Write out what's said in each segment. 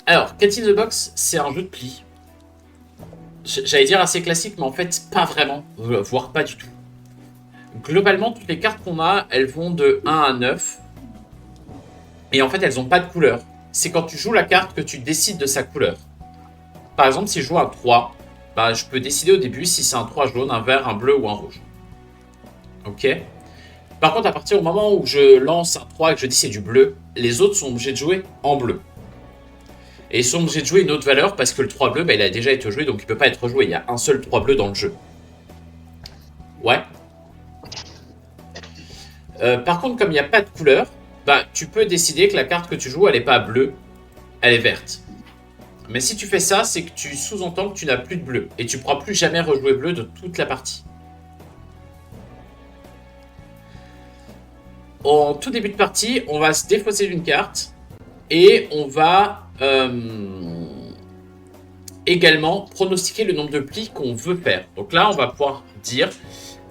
Alors, Cat in the Box, c'est un jeu de pli. J'allais dire assez classique, mais en fait, pas vraiment, voire pas du tout. Globalement, toutes les cartes qu'on a, elles vont de 1 à 9. Et en fait, elles n'ont pas de couleur. C'est quand tu joues la carte que tu décides de sa couleur. Par exemple, si je joue un 3, bah, je peux décider au début si c'est un 3 jaune, un vert, un bleu ou un rouge. Ok. Par contre, à partir du moment où je lance un 3 et que je dis c'est du bleu, les autres sont obligés de jouer en bleu. Et ils sont obligés de jouer une autre valeur parce que le 3 bleu, bah, il a déjà été joué, donc il ne peut pas être joué. Il y a un seul 3 bleu dans le jeu. Ouais. Par contre, comme il n'y a pas de couleur, bah, tu peux décider que la carte que tu joues, elle n'est pas bleue, elle est verte. Mais si tu fais ça, c'est que tu sous-entends que tu n'as plus de bleu. Et tu ne pourras plus jamais rejouer bleu de toute la partie. En tout début de partie, on va se défausser d'une carte. Et on va également pronostiquer le nombre de plis qu'on veut faire. Donc là, on va pouvoir dire,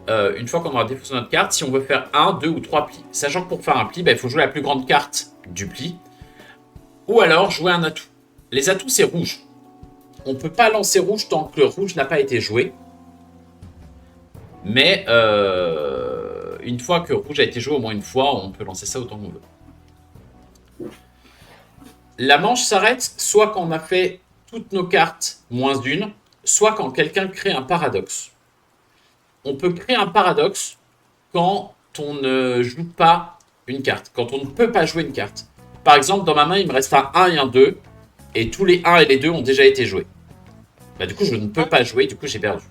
une fois qu'on aura défaussé notre carte, si on veut faire 1, 2 ou 3 plis. Sachant que pour faire un pli, bah, il faut jouer la plus grande carte du pli. Ou alors jouer un atout. Les atouts, c'est rouge. On ne peut pas lancer rouge tant que le rouge n'a pas été joué. Mais une fois que rouge a été joué au moins une fois, on peut lancer ça autant qu'on veut. La manche s'arrête soit quand on a fait toutes nos cartes moins une, soit quand quelqu'un crée un paradoxe. On peut créer un paradoxe quand on ne joue pas une carte, quand on ne peut pas jouer une carte. Par exemple, dans ma main, il me reste un 1 et un 2, et tous les 1 et les 2 ont déjà été joués. Bah, du coup, je ne peux pas jouer, du coup, j'ai perdu.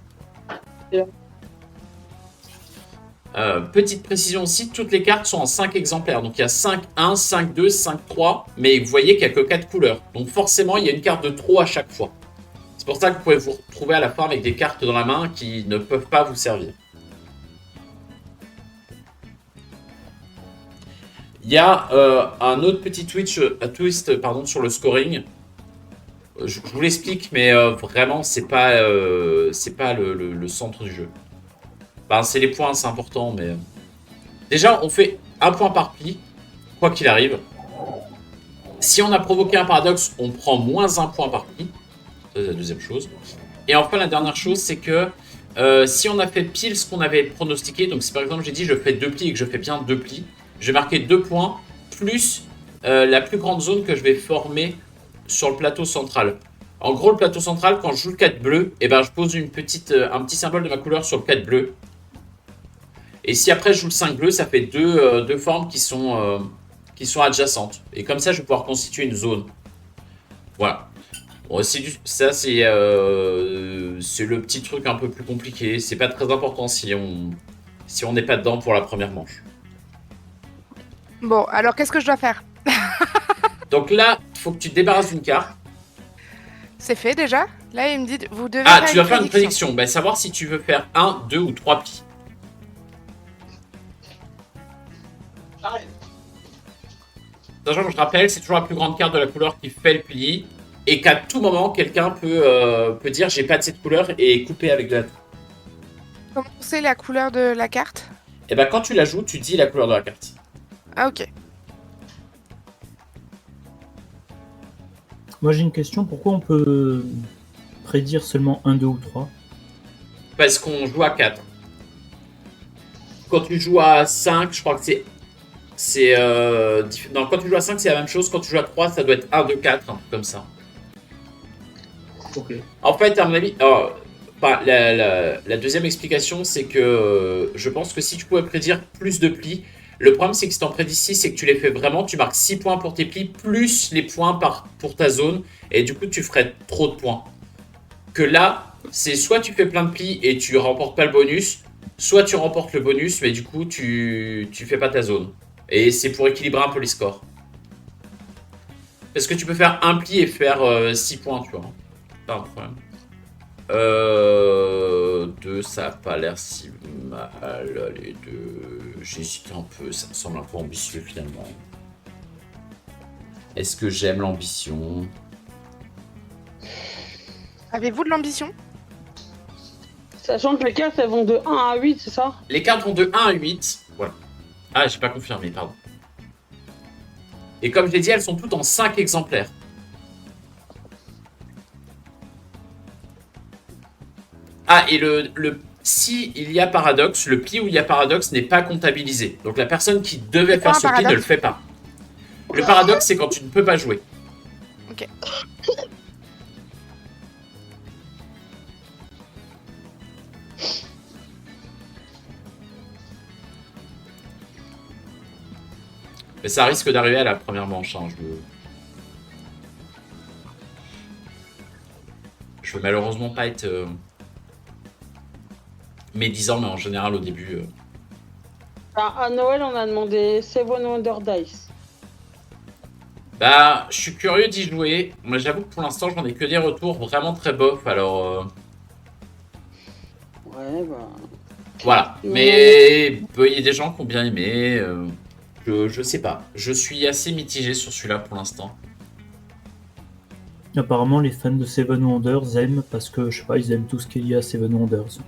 Petite précision aussi, toutes les cartes sont en 5 exemplaires. Donc il y a 5-1, 5-2, 5-3, mais vous voyez qu'il n'y a que 4 couleurs. Donc forcément, il y a une carte de trop à chaque fois. C'est pour ça que vous pouvez vous retrouver à la fin avec des cartes dans la main qui ne peuvent pas vous servir. Il y a un autre petit twist sur le scoring. Je vous l'explique, mais vraiment, c'est pas le centre du jeu. Ben, c'est les points, c'est important, mais... Déjà, on fait un point par pli, quoi qu'il arrive. Si on a provoqué un paradoxe, on prend moins un point par pli. Ça, c'est la deuxième chose. Et enfin, la dernière chose, c'est que si on a fait pile ce qu'on avait pronostiqué, donc si par exemple j'ai dit je fais 2 plis et que je fais bien 2 plis, je vais marquer 2 points, plus la plus grande zone que je vais former sur le plateau central. En gros, le plateau central, quand je joue le 4 bleu, eh ben, je pose un petit symbole de ma couleur sur le 4 bleu. Et si après je joue le 5 bleu, ça fait deux formes qui sont adjacentes. Et comme ça, je vais pouvoir constituer une zone. Voilà. Bon, ça, c'est le petit truc un peu plus compliqué. C'est pas très important si on n'est pas dedans pour la première manche. Bon, alors qu'est-ce que je dois faire? Donc là, il faut que tu te débarrasses d'une carte. C'est fait déjà. Là, il me dit, vous devez Ah, faire tu dois faire une prédiction. Bah, savoir si tu veux faire 1, 2 ou 3 plis. Sachant que je rappelle, c'est toujours la plus grande carte de la couleur qui fait le pli. Et qu'à tout moment, quelqu'un peut dire j'ai pas de cette couleur et couper avec de la toux. Comment c'est la couleur de la carte? Et bah quand tu la joues, tu dis la couleur de la carte. Ah, ok. Moi j'ai une question, pourquoi on peut prédire seulement 1, 2 ou 3? Parce qu'on joue à 4. Quand tu joues à 5, je crois que non, quand tu joues à 5, c'est la même chose. Quand tu joues à 3, ça doit être 1, 2, 4, un truc comme ça. Ok. En fait, à mon avis, la deuxième explication, c'est que je pense que si tu pouvais prédire plus de plis, le problème c'est que si tu en prédis 6, c'est que tu les fais vraiment, tu marques 6 points pour tes plis, plus les points pour ta zone, et du coup tu ferais trop de points. Que là, c'est soit tu fais plein de plis et tu remportes pas le bonus, soit tu remportes le bonus, mais du coup tu fais pas ta zone. Et c'est pour équilibrer un peu les scores. Parce que tu peux faire un pli et faire 6 points, tu vois. Pas un problème. 2, ça a pas l'air si mal. Les deux, j'hésite un peu, ça me semble un peu ambitieux finalement. Est-ce que j'aime l'ambition? Avez-vous de l'ambition? Sachant que les cartes elles vont de 1 à 8, c'est ça? Les cartes vont de 1 à 8. Voilà. Ah, j'ai pas confirmé, pardon. Et comme je l'ai dit, elles sont toutes en 5 exemplaires. Ah, et si il y a paradoxe, le pli où il y a paradoxe n'est pas comptabilisé. Donc la personne qui devait C'est quoi faire un ce pli ne le paradoxe? fait pas. Le paradoxe, c'est quand tu ne peux pas jouer. Ok. Mais ça risque d'arriver à la première manche. Hein. Je veux malheureusement pas être médisant, mais en général au début. À Noël, on a demandé Seven Wonder Dice. Bah, je suis curieux d'y jouer. Moi, j'avoue que pour l'instant, j'en ai que des retours vraiment très bof. Alors, Ouais, bah. voilà. Ouais. Mais il y a des gens qui ont bien aimé. Je sais pas. Je suis assez mitigé sur celui-là pour l'instant. Apparemment, les fans de Seven Wonders aiment parce que, je sais pas, ils aiment tout ce qu'il y a à Seven Wonders.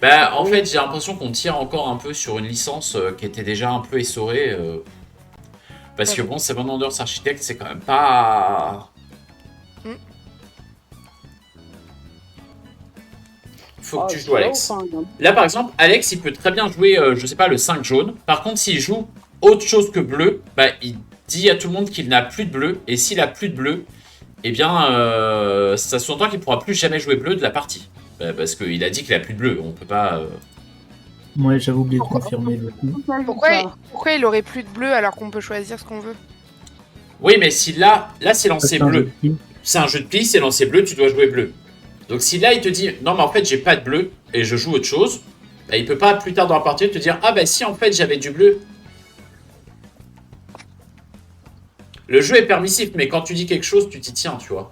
Bah, en fait, j'ai l'impression qu'on tire encore un peu sur une licence qui était déjà un peu essorée. Parce que bon, Seven Wonders Architect, c'est quand même pas. Mm. Faut que tu c'est joues, Alex. là où, enfin, Là, par exemple, Alex, il peut très bien jouer, je sais pas, le 5 jaune. Par contre, s'il joue autre chose que bleu, bah, il dit à tout le monde qu'il n'a plus de bleu. Et s'il a plus de bleu, eh bien, ça sous-entend qu'il pourra plus jamais jouer bleu de la partie. Bah, parce qu'il a dit qu'il a plus de bleu. On peut pas. Ouais, j'avais oublié de confirmer le coup. Pourquoi il aurait plus de bleu alors qu'on peut choisir ce qu'on veut? Oui, mais si là c'est lancé C'est un jeu bleu. de pli. C'est un jeu de pli, c'est lancé bleu, tu dois jouer bleu. Donc si là il te dit non mais en fait j'ai pas de bleu et je joue autre chose, bah, il peut pas plus tard dans la partie te dire ah bah si en fait j'avais du bleu. Le jeu est permissif mais quand tu dis quelque chose tu t'y tiens tu vois.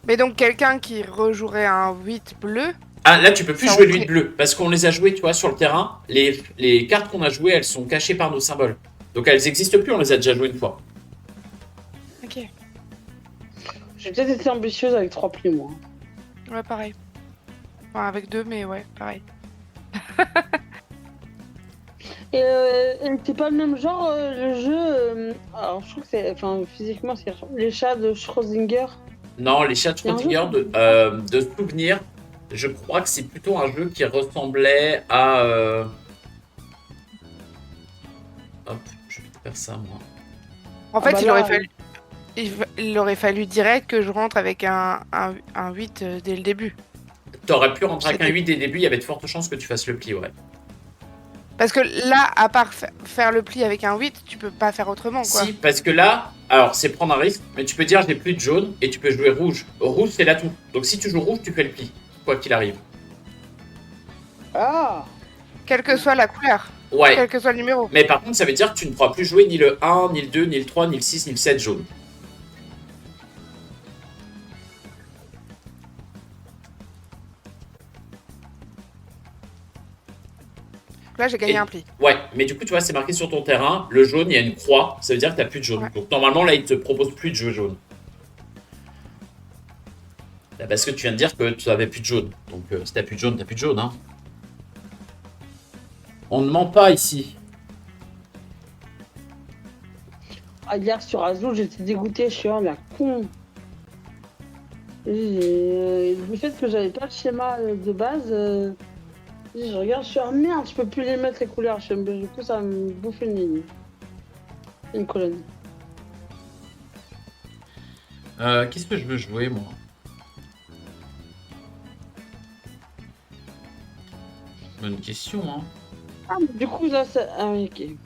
Mais donc quelqu'un qui rejouerait un 8 bleu, Ah là tu peux plus Ça jouer rentrait. lui de bleu parce qu'on les a joués tu vois sur le terrain. Les cartes qu'on a jouées elles sont cachées par nos symboles. Donc elles existent plus, on les a déjà jouées une fois. ok, J'ai peut-être été ambitieuse avec 3 plis, moi. ouais pareil. Enfin avec 2 mais ouais, pareil. Et c'est pas le même genre, le jeu. Alors, je trouve que c'est. Enfin, physiquement, c'est les chats de Schrödinger. Non, les chats de C'est un Schrödinger de souvenir, je crois que c'est plutôt un jeu qui ressemblait à. Hop, je vais te faire ça moi. En fait, bah il là, aurait fallu. Il aurait fallu direct que je rentre avec un 8 dès le début. T'aurais pu rentrer avec un C'était- 8 dès le début, il y avait de fortes chances que tu fasses le pli, ouais. Parce que là, à part faire le pli avec un 8, tu peux pas faire autrement, quoi. Si, parce que là, alors c'est prendre un risque, mais tu peux dire j'ai plus de jaune et tu peux jouer rouge. Rouge, c'est l'atout. Donc si tu joues rouge, tu fais le pli, quoi qu'il arrive. Ah Quelle que soit la couleur, Ouais. quel que soit le numéro. Mais par contre, ça veut dire que tu ne pourras plus jouer ni le 1, ni le 2, ni le 3, ni le 6, ni le 7 jaune. Là, j'ai gagné Et- un pli. Ouais, mais du coup, tu vois, c'est marqué sur ton terrain, le jaune, il y a une croix, ça veut dire que t'as plus de jaune. Ouais. Donc normalement, là, il te propose plus de jeu jaune. Là, parce que tu viens de dire que tu avais plus de jaune. Donc si t'as plus de jaune, t'as plus de jaune, hein. On ne ment pas ici. Ah, hier sur Azul, j'étais dégoûtée, je suis la con. Le fait que j'avais pas le schéma de base, je regarde, je suis merde, je peux plus les mettre les couleurs. Du coup, ça me bouffe une ligne. Une colonne. Qu'est-ce que je veux jouer, moi? Bonne question, hein. Ah, mais du coup, là, ça. Ah oui, ok.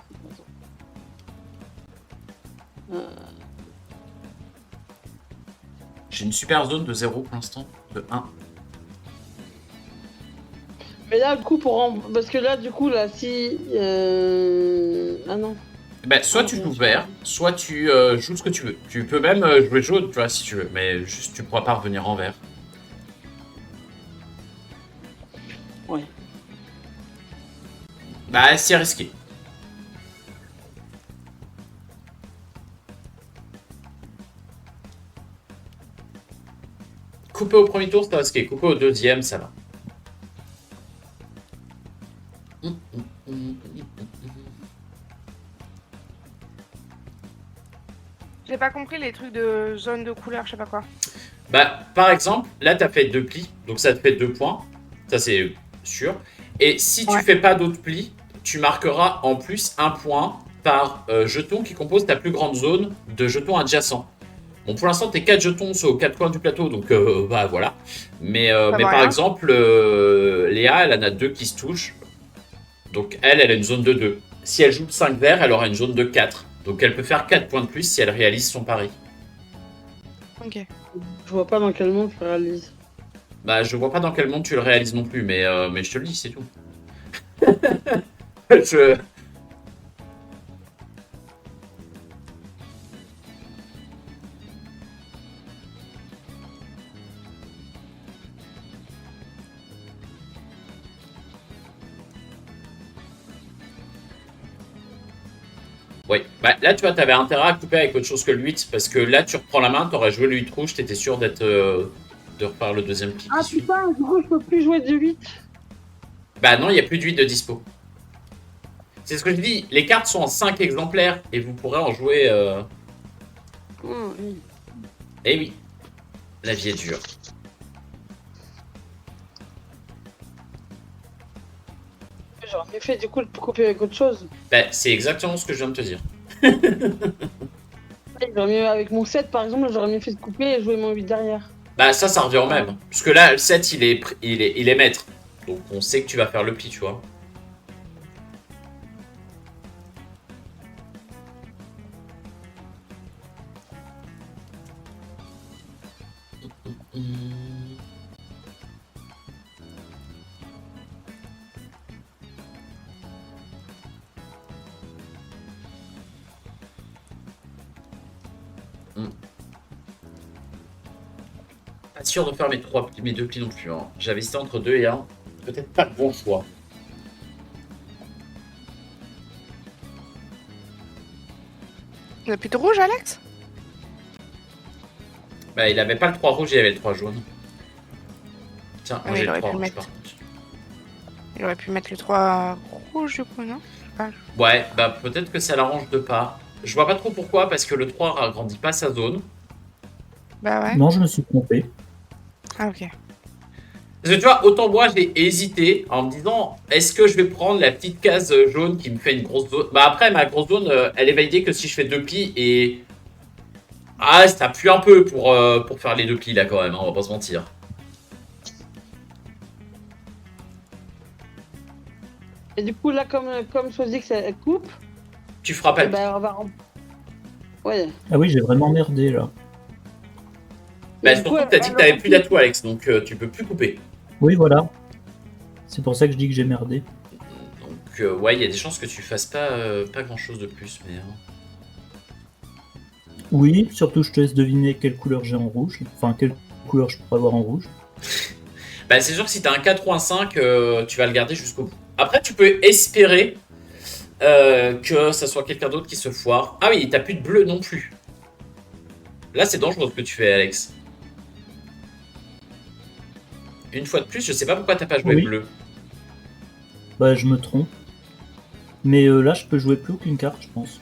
J'ai une super zone de 0 pour l'instant, de 1. Mais là, du coup, parce que là, du coup, là, si. Ah non. Ben, soit tu joues vert, soit tu joues ce que tu veux. Tu peux même jouer jaune, tu vois, si tu veux, mais juste tu pourras pas revenir en vert. Ouais. Bah, c'est risqué. Couper au premier tour, c'est risqué. Couper au deuxième, ça va. J'ai pas compris les trucs de zone de couleur, je sais pas quoi. Bah, par exemple, là, tu as fait 2 plis, donc ça te fait 2 points. Ça, c'est sûr. Et si tu Ouais. fais pas d'autres plis, tu marqueras en plus 1 point par jeton qui compose ta plus grande zone de jetons adjacents. Bon, pour l'instant, tes 4 jetons sont aux 4 coins du plateau, donc bah voilà. Ça Mais va par rien. exemple, Léa, elle en a 2 qui se touchent. Donc elle a une zone de 2. Si elle joue 5 verts, elle aura une zone de 4. Donc elle peut faire 4 points de plus si elle réalise son pari. Ok. Je vois pas dans quel monde je réalise. Bah, je vois pas dans quel monde tu le réalises non plus, mais je te le dis, c'est tout. je... Ouais, bah là tu vois, t'avais intérêt à couper avec autre chose que le 8, parce que là tu reprends la main, t'aurais joué le 8 rouge, t'étais sûr d'être de refaire le deuxième pli Ah qui suit. putain, du coup, je peux plus jouer du 8. Bah non, il n'y a plus de 8 de dispo. C'est ce que je dis, les cartes sont en 5 exemplaires, et vous pourrez en jouer... Oui. Eh oui, la vie est dure. J'aurais mieux fait du coup de couper avec autre chose. Bah, c'est exactement ce que je viens de te dire. J'aurais mieux, avec mon 7 par exemple, j'aurais mieux fait de couper et jouer mon 8 derrière. Bah ça revient au même. Puisque là, le 7, il est maître. Donc on sait que tu vas faire le pli, tu vois. Pas sûr de faire mes 2 plis non plus. Hein. J'avais hésité entre 2 et 1. Peut-être pas le bon choix. Il n'y a plus de rouge, Alex? Bah il avait pas le 3 rouge, il avait le 3 jaune. Tiens, Ah, moi mais j'ai il le aurait 3 pu rouge mettre. par contre. Il aurait pu mettre le 3 rouge, du coup, non? Ouais, bah peut-être que ça l'arrange de pas. Je vois pas trop pourquoi, parce que le 3 ragrandit pas sa zone. Bah ouais. Non, je me suis trompé. Ah, ok. Parce que tu vois, autant moi j'ai hésité en me disant est-ce que je vais prendre la petite case jaune qui me fait une grosse zone. Bah après ma grosse zone elle est validée que si je fais 2 plis et. Ah ça pue un peu pour faire les 2 plis là quand même, hein, on va pas se mentir. Et du coup, là, comme choisi que ça coupe, Tu feras pas le pli. bah, on va. Ouais. Ah oui, j'ai vraiment merdé là. Bah Et du surtout coup, que t'as dit que t'avais plus d'atout Alex, donc tu peux plus couper. Oui, voilà. C'est pour ça que je dis que j'ai merdé. Donc ouais, il y a des chances que tu fasses pas grand chose de plus, mais. Oui, surtout je te laisse deviner quelle couleur j'ai en rouge. Enfin, quelle couleur je pourrais avoir en rouge. Bah c'est sûr que si t'as un 4 ou un 5, tu vas le garder jusqu'au bout. Après tu peux espérer que ça soit quelqu'un d'autre qui se foire. Ah oui, t'as plus de bleu non plus. Là c'est dangereux ce que tu fais Alex. Une fois de plus, je sais pas pourquoi t'as pas joué Oui. bleu. Bah, je me trompe. Mais là, je peux jouer plus aucune carte, je pense.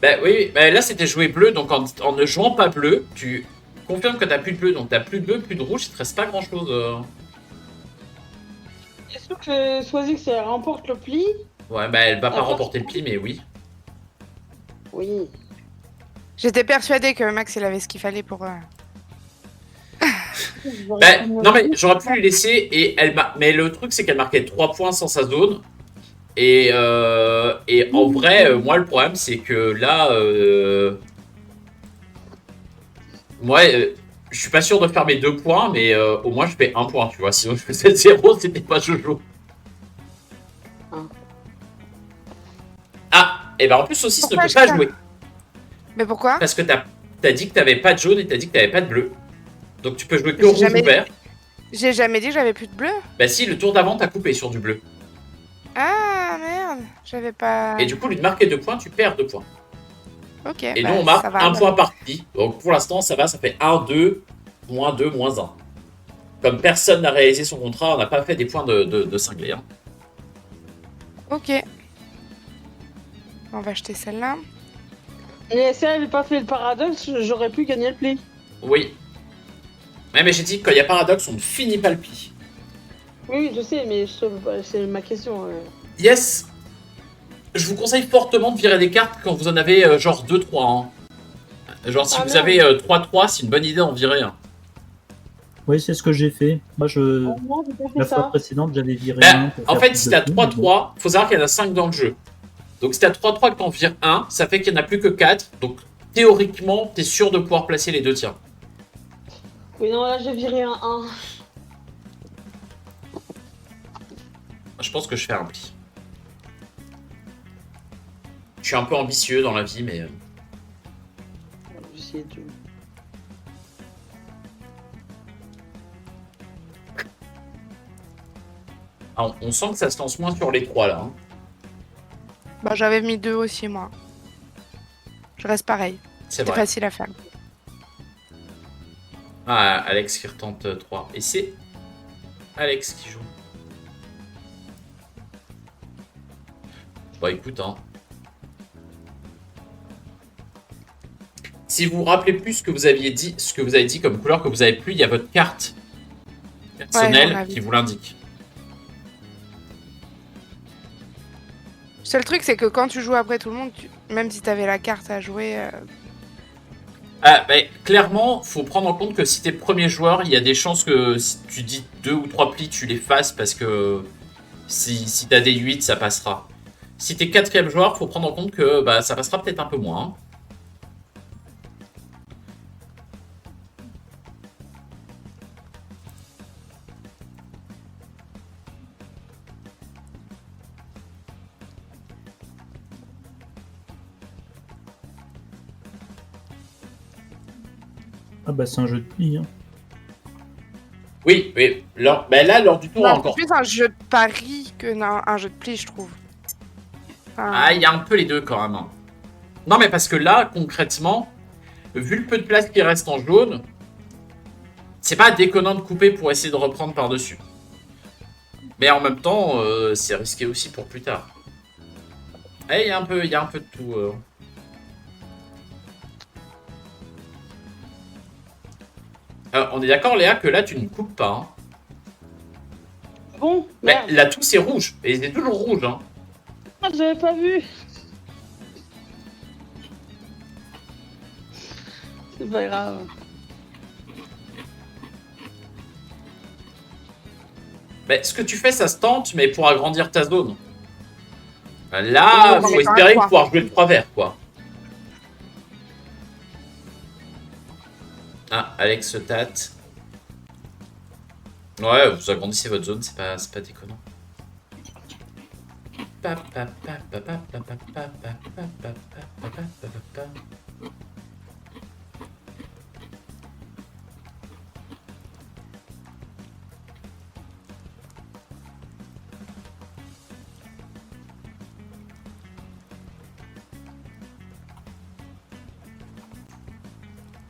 Bah oui, bah, là c'était joué bleu, donc en ne jouant pas bleu, tu confirmes que t'as plus de bleu, donc t'as plus de bleu, plus de rouge, il te reste pas grand chose. Est-ce que choisi que ça remporte le pli? Ouais, bah elle va pas Ah, remporter le pli, mais oui. Oui. J'étais persuadée que Max, il avait ce qu'il fallait pour. Bah, non mais j'aurais pu lui laisser et mais le truc c'est qu'elle marquait 3 points sans sa zone. Et en vrai, moi le problème c'est que là, moi je suis pas sûr de faire mes 2 points, mais au moins je fais 1 point, tu vois. Sinon je faisais 0, c'était pas Jojo. Ah, et ben en plus Saucisse ne Pourquoi peut pas je- jouer. Mais pourquoi? Parce que t'as dit que t'avais pas de jaune et t'as dit que t'avais pas de bleu. Donc tu peux jouer que J'ai rouge jamais ou vert. J'ai jamais dit que j'avais plus de bleu. Bah si, le tour d'avant t'as coupé sur du bleu. Ah merde, j'avais pas. Et du coup, lui de marquer 2 points, tu perds 2 points. Ok. Et bah, nous, on marque ça va, 1 alors. point par pli. Donc pour l'instant, ça va, ça fait 1, 2, moins 2, moins 1. Comme personne n'a réalisé son contrat, on n'a pas fait des points de cinglé. Hein. Ok. On va acheter celle-là. Mais si elle n'avait pas fait le paradoxe, j'aurais pu gagner le pli. Oui. Ouais, mais j'ai dit que quand il y a paradoxe, on ne finit pas le pli. Oui, je sais, mais c'est ma question. Yes. Je vous conseille fortement de virer des cartes quand vous en avez genre 2-3. Hein. Genre si Ah, vous merde. avez 3-3, c'est une bonne idée d'en virer un. Oui, c'est ce que j'ai fait. Moi, Oh, non, j'ai pas fait la fois ça. précédente, j'avais viré Bah, un pour en faire fait, plus si de t'as points, mais bon. 3-3, faut savoir qu'il y en a 5 dans le jeu. Donc si t'as 3-3 que t'en vires un, ça fait qu'il n'y en a plus que 4. Donc théoriquement, t'es sûr de pouvoir placer les 2 tiens. Oui, non, là, j'ai viré un 1. Je pense que je fais un pli. Je suis un peu ambitieux dans la vie, mais... J'essaie de... Ah, on sent que ça se lance moins sur les 3 là. Hein. Bah, j'avais mis 2 aussi, moi. Je reste pareil. C'est C'était vrai. facile à faire. Ah, Alex qui retente 3. Et c'est Alex qui joue. Bah écoute, hein. Si vous vous rappelez plus ce que vous aviez dit, ce que vous avez dit comme couleur que vous avez plus, il y a votre carte personnelle Ouais, j'en avais. qui vous l'indique. Le seul truc, c'est que quand tu joues après tout le monde, même si t'avais la carte à jouer, Ah, bah, clairement, faut prendre en compte que si t'es premier joueur, il y a des chances que si tu dis 2 ou 3 plis, tu les fasses parce que si t'as des 8, ça passera. Si t'es quatrième joueur, faut prendre en compte que bah, ça passera peut-être un peu moins. Hein. Ah bah c'est un jeu de pli. Hein. Oui, oui. Bah là, lors du tour non, encore. c'est plus un jeu de pari que un jeu de pli, je trouve. Enfin, Ah, il y a un peu les deux quand même. Hein. Non, mais parce que là, concrètement, vu le peu de place qui reste en jaune, c'est pas déconnant de couper pour essayer de reprendre par-dessus. Mais en même temps, c'est risqué aussi pour plus tard. Eh, il y a un peu de tout. On est d'accord, Léa, que là, tu ne coupes pas. Hein. Bon, Mais merde. là, tout c'est rouge. Et c'est toujours rouge. Hein. Ah, j'avais pas vu. C'est pas grave. Mais ce que tu fais, ça se tente, mais pour agrandir ta zone. Là, Oui, faut mais quand espérer même, quoi. pouvoir jouer le 3 verts, quoi. Ah, Alex se tâte. Ouais, vous agrandissez votre zone, c'est pas déconnant.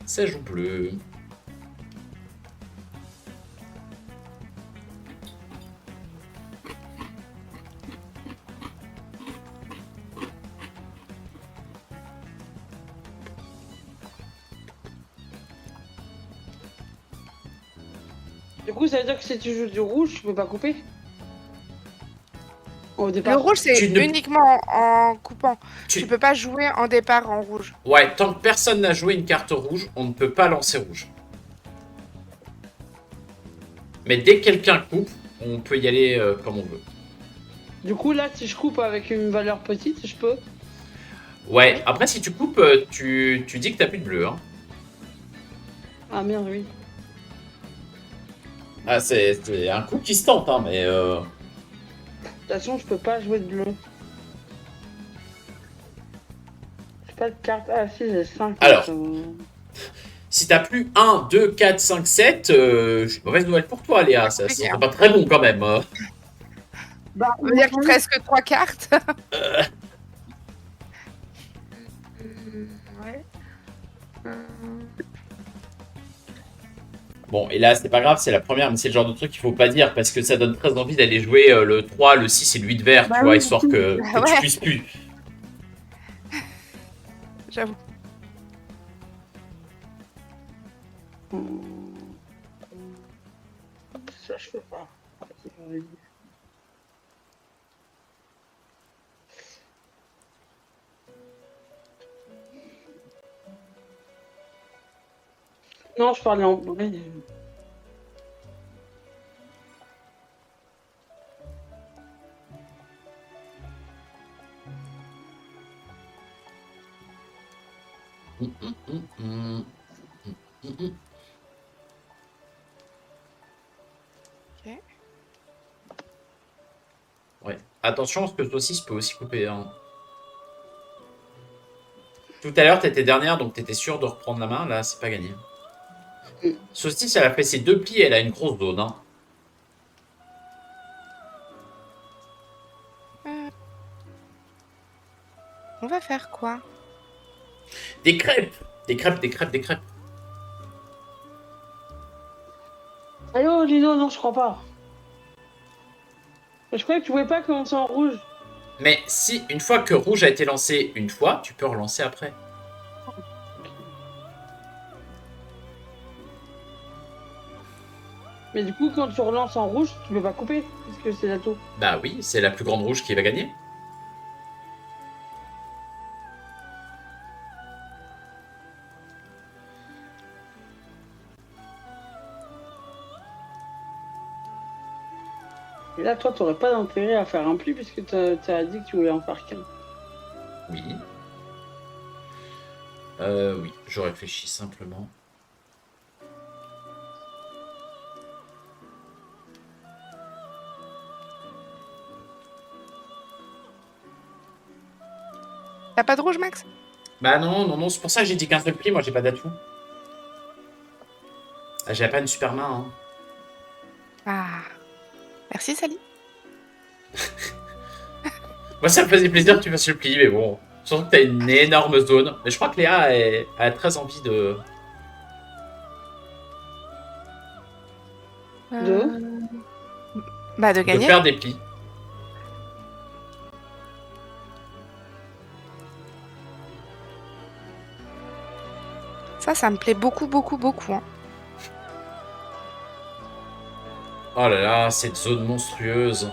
Ça joue bleu. Du coup, ça veut dire que si tu joues du rouge, tu peux pas couper au Le départ. rouge, c'est Tu ne- uniquement en coupant. Tu- Tu peux pas jouer en départ en rouge. Ouais, tant que personne n'a joué une carte rouge, on ne peut pas lancer rouge. Mais dès que quelqu'un coupe, on peut y aller comme on veut. Du coup, là, si je coupe avec une valeur petite, je peux. Ouais, après si tu coupes, tu dis que t'as plus de bleu. Hein. Ah merde, oui. Ah, c'est un coup qui se tente, hein, mais... De toute façon, je peux pas jouer de bleu. J'ai pas de carte. Ah si, j'ai 5. Alors. Si t'as plus 1, 2, 4, 5, 7, j'ai une mauvaise nouvelle pour toi, Léa. Ça compliqué, serait hein. pas très bon quand même. Hein. Bah, Ça veut dire qu'il te reste que 3 cartes. Ouais. Bon, et là, c'est pas grave, c'est la première, mais c'est le genre de truc qu'il faut pas dire parce que ça donne très envie d'aller jouer le 3, le 6 et le 8 vert, Bah tu vois, oui, histoire que tu ouais. puisses plus. J'avoue. ça, je peux pas. Ok, vas-y. Non, je parlais en vrai. Ok. Ouais. Attention, parce que toi aussi, je peux aussi couper. Hein. Tout à l'heure, t'étais dernière, donc t'étais sûr de reprendre la main. Là, c'est pas gagné. Saucisse, elle a fait ses 2 plis, elle a une grosse zone. Hein. Euh, On va faire quoi? Des crêpes. Des crêpes, des crêpes, des crêpes. Allô, Lino, non, je crois pas. Je croyais que tu pouvais pas commencer en rouge. Mais si, une fois que rouge a été lancé une fois, tu peux relancer après. Mais du coup, quand tu relances en rouge, tu peux pas couper, puisque c'est l'atout. Bah oui, c'est la plus grande rouge qui va gagner. Et là, toi, t'aurais pas d'intérêt à faire un pli, puisque t'as dit que tu voulais en faire qu'un. Oui. Oui, je réfléchis simplement. T'as pas de rouge, Max? Bah non, non, non, c'est pour ça que j'ai dit 15 de pli, moi j'ai pas d'atout. Ah, j'avais pas une super main. Hein. Ah. Merci, Sally. Moi ça me faisait plaisir que tu fasses le pli, mais bon. Surtout que t'as une énorme zone. Mais je crois que Léa a très envie de... Euh, Bah, de de gagner. faire des plis. Ça me plaît beaucoup, beaucoup, beaucoup. Hein. Oh là là, cette zone monstrueuse.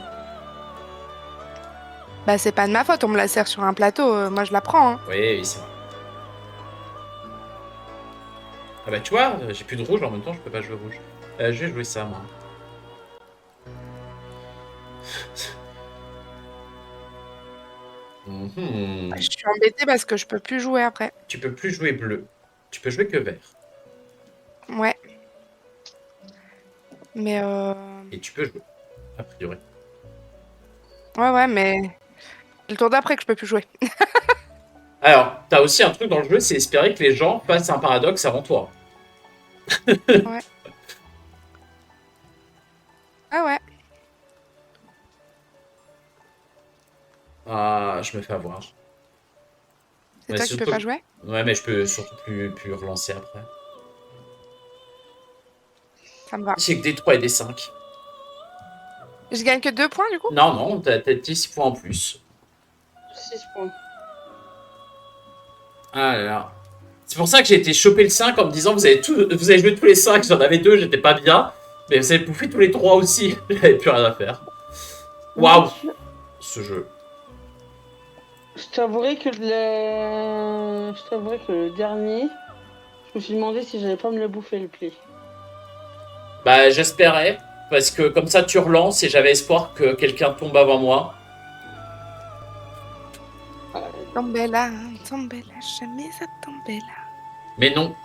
Bah, c'est pas de ma faute, on me la sert sur un plateau, moi je la prends. Hein. Oui, oui, c'est vrai. Ah bah tu vois, j'ai plus de rouge, en même temps je peux pas jouer rouge. Je vais jouer ça, moi. Mhm. Je suis embêtée parce que je peux plus jouer après. Tu peux plus jouer bleu. Tu peux jouer que vert. Ouais. Mais Et tu peux jouer, a priori. ouais, mais le tour d'après que je peux plus jouer. Alors, t'as aussi un truc dans le jeu, c'est espérer que les gens fassent un paradoxe avant toi. Ouais. Ah ouais. Ah, je me fais avoir. C'est Ouais, toi qui peux surtout... pas jouer? Ouais, mais je peux surtout plus relancer après. Ça me va. J'ai que des 3 et des 5. Je gagne que 2 points du coup? Non, non, t'as 6 points en plus. 6 points. Ah là là. C'est pour ça que j'ai été choper le 5 en me disant vous avez joué tous les 5, j'en avais 2, j'étais pas bien. Mais vous avez bouffé tous les 3 aussi. J'avais plus rien à faire. Waouh, ce jeu. Je t'avouerai que le dernier, je me suis demandé si j'allais pas me le bouffer le pli. Bah j'espérais, parce que comme ça tu relances et j'avais espoir que quelqu'un tombe avant moi. Tombella, Tombella, jamais ça Tombella. Mais non,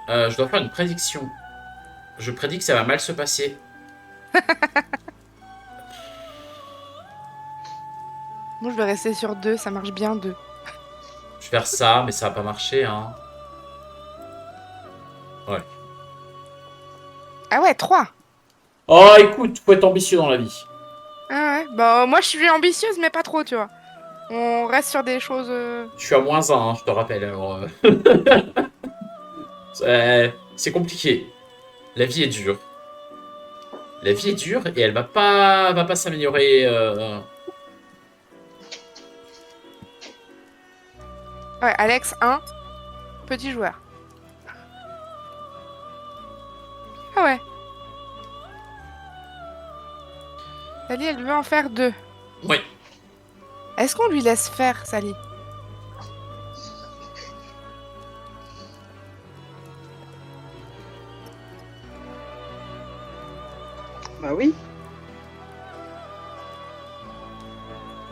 je dois faire une prédiction. Je prédis que ça va mal se passer. Moi je vais rester sur 2, ça marche bien 2. Je vais faire ça, mais ça va pas marcher, hein. Ouais. Ah ouais, 3. Oh, écoute, faut être ambitieux dans la vie. Ah ouais, bah moi je suis ambitieuse mais pas trop, tu vois. On reste sur des choses... Je suis à -1, hein, je te rappelle, alors... c'est compliqué. La vie est dure. La vie est dure et elle va pas s'améliorer. Ouais, Alex, 1, petit joueur. Ah ouais. Sally, elle veut en faire 2. Oui. Est-ce qu'on lui laisse faire, Sally? Bah oui.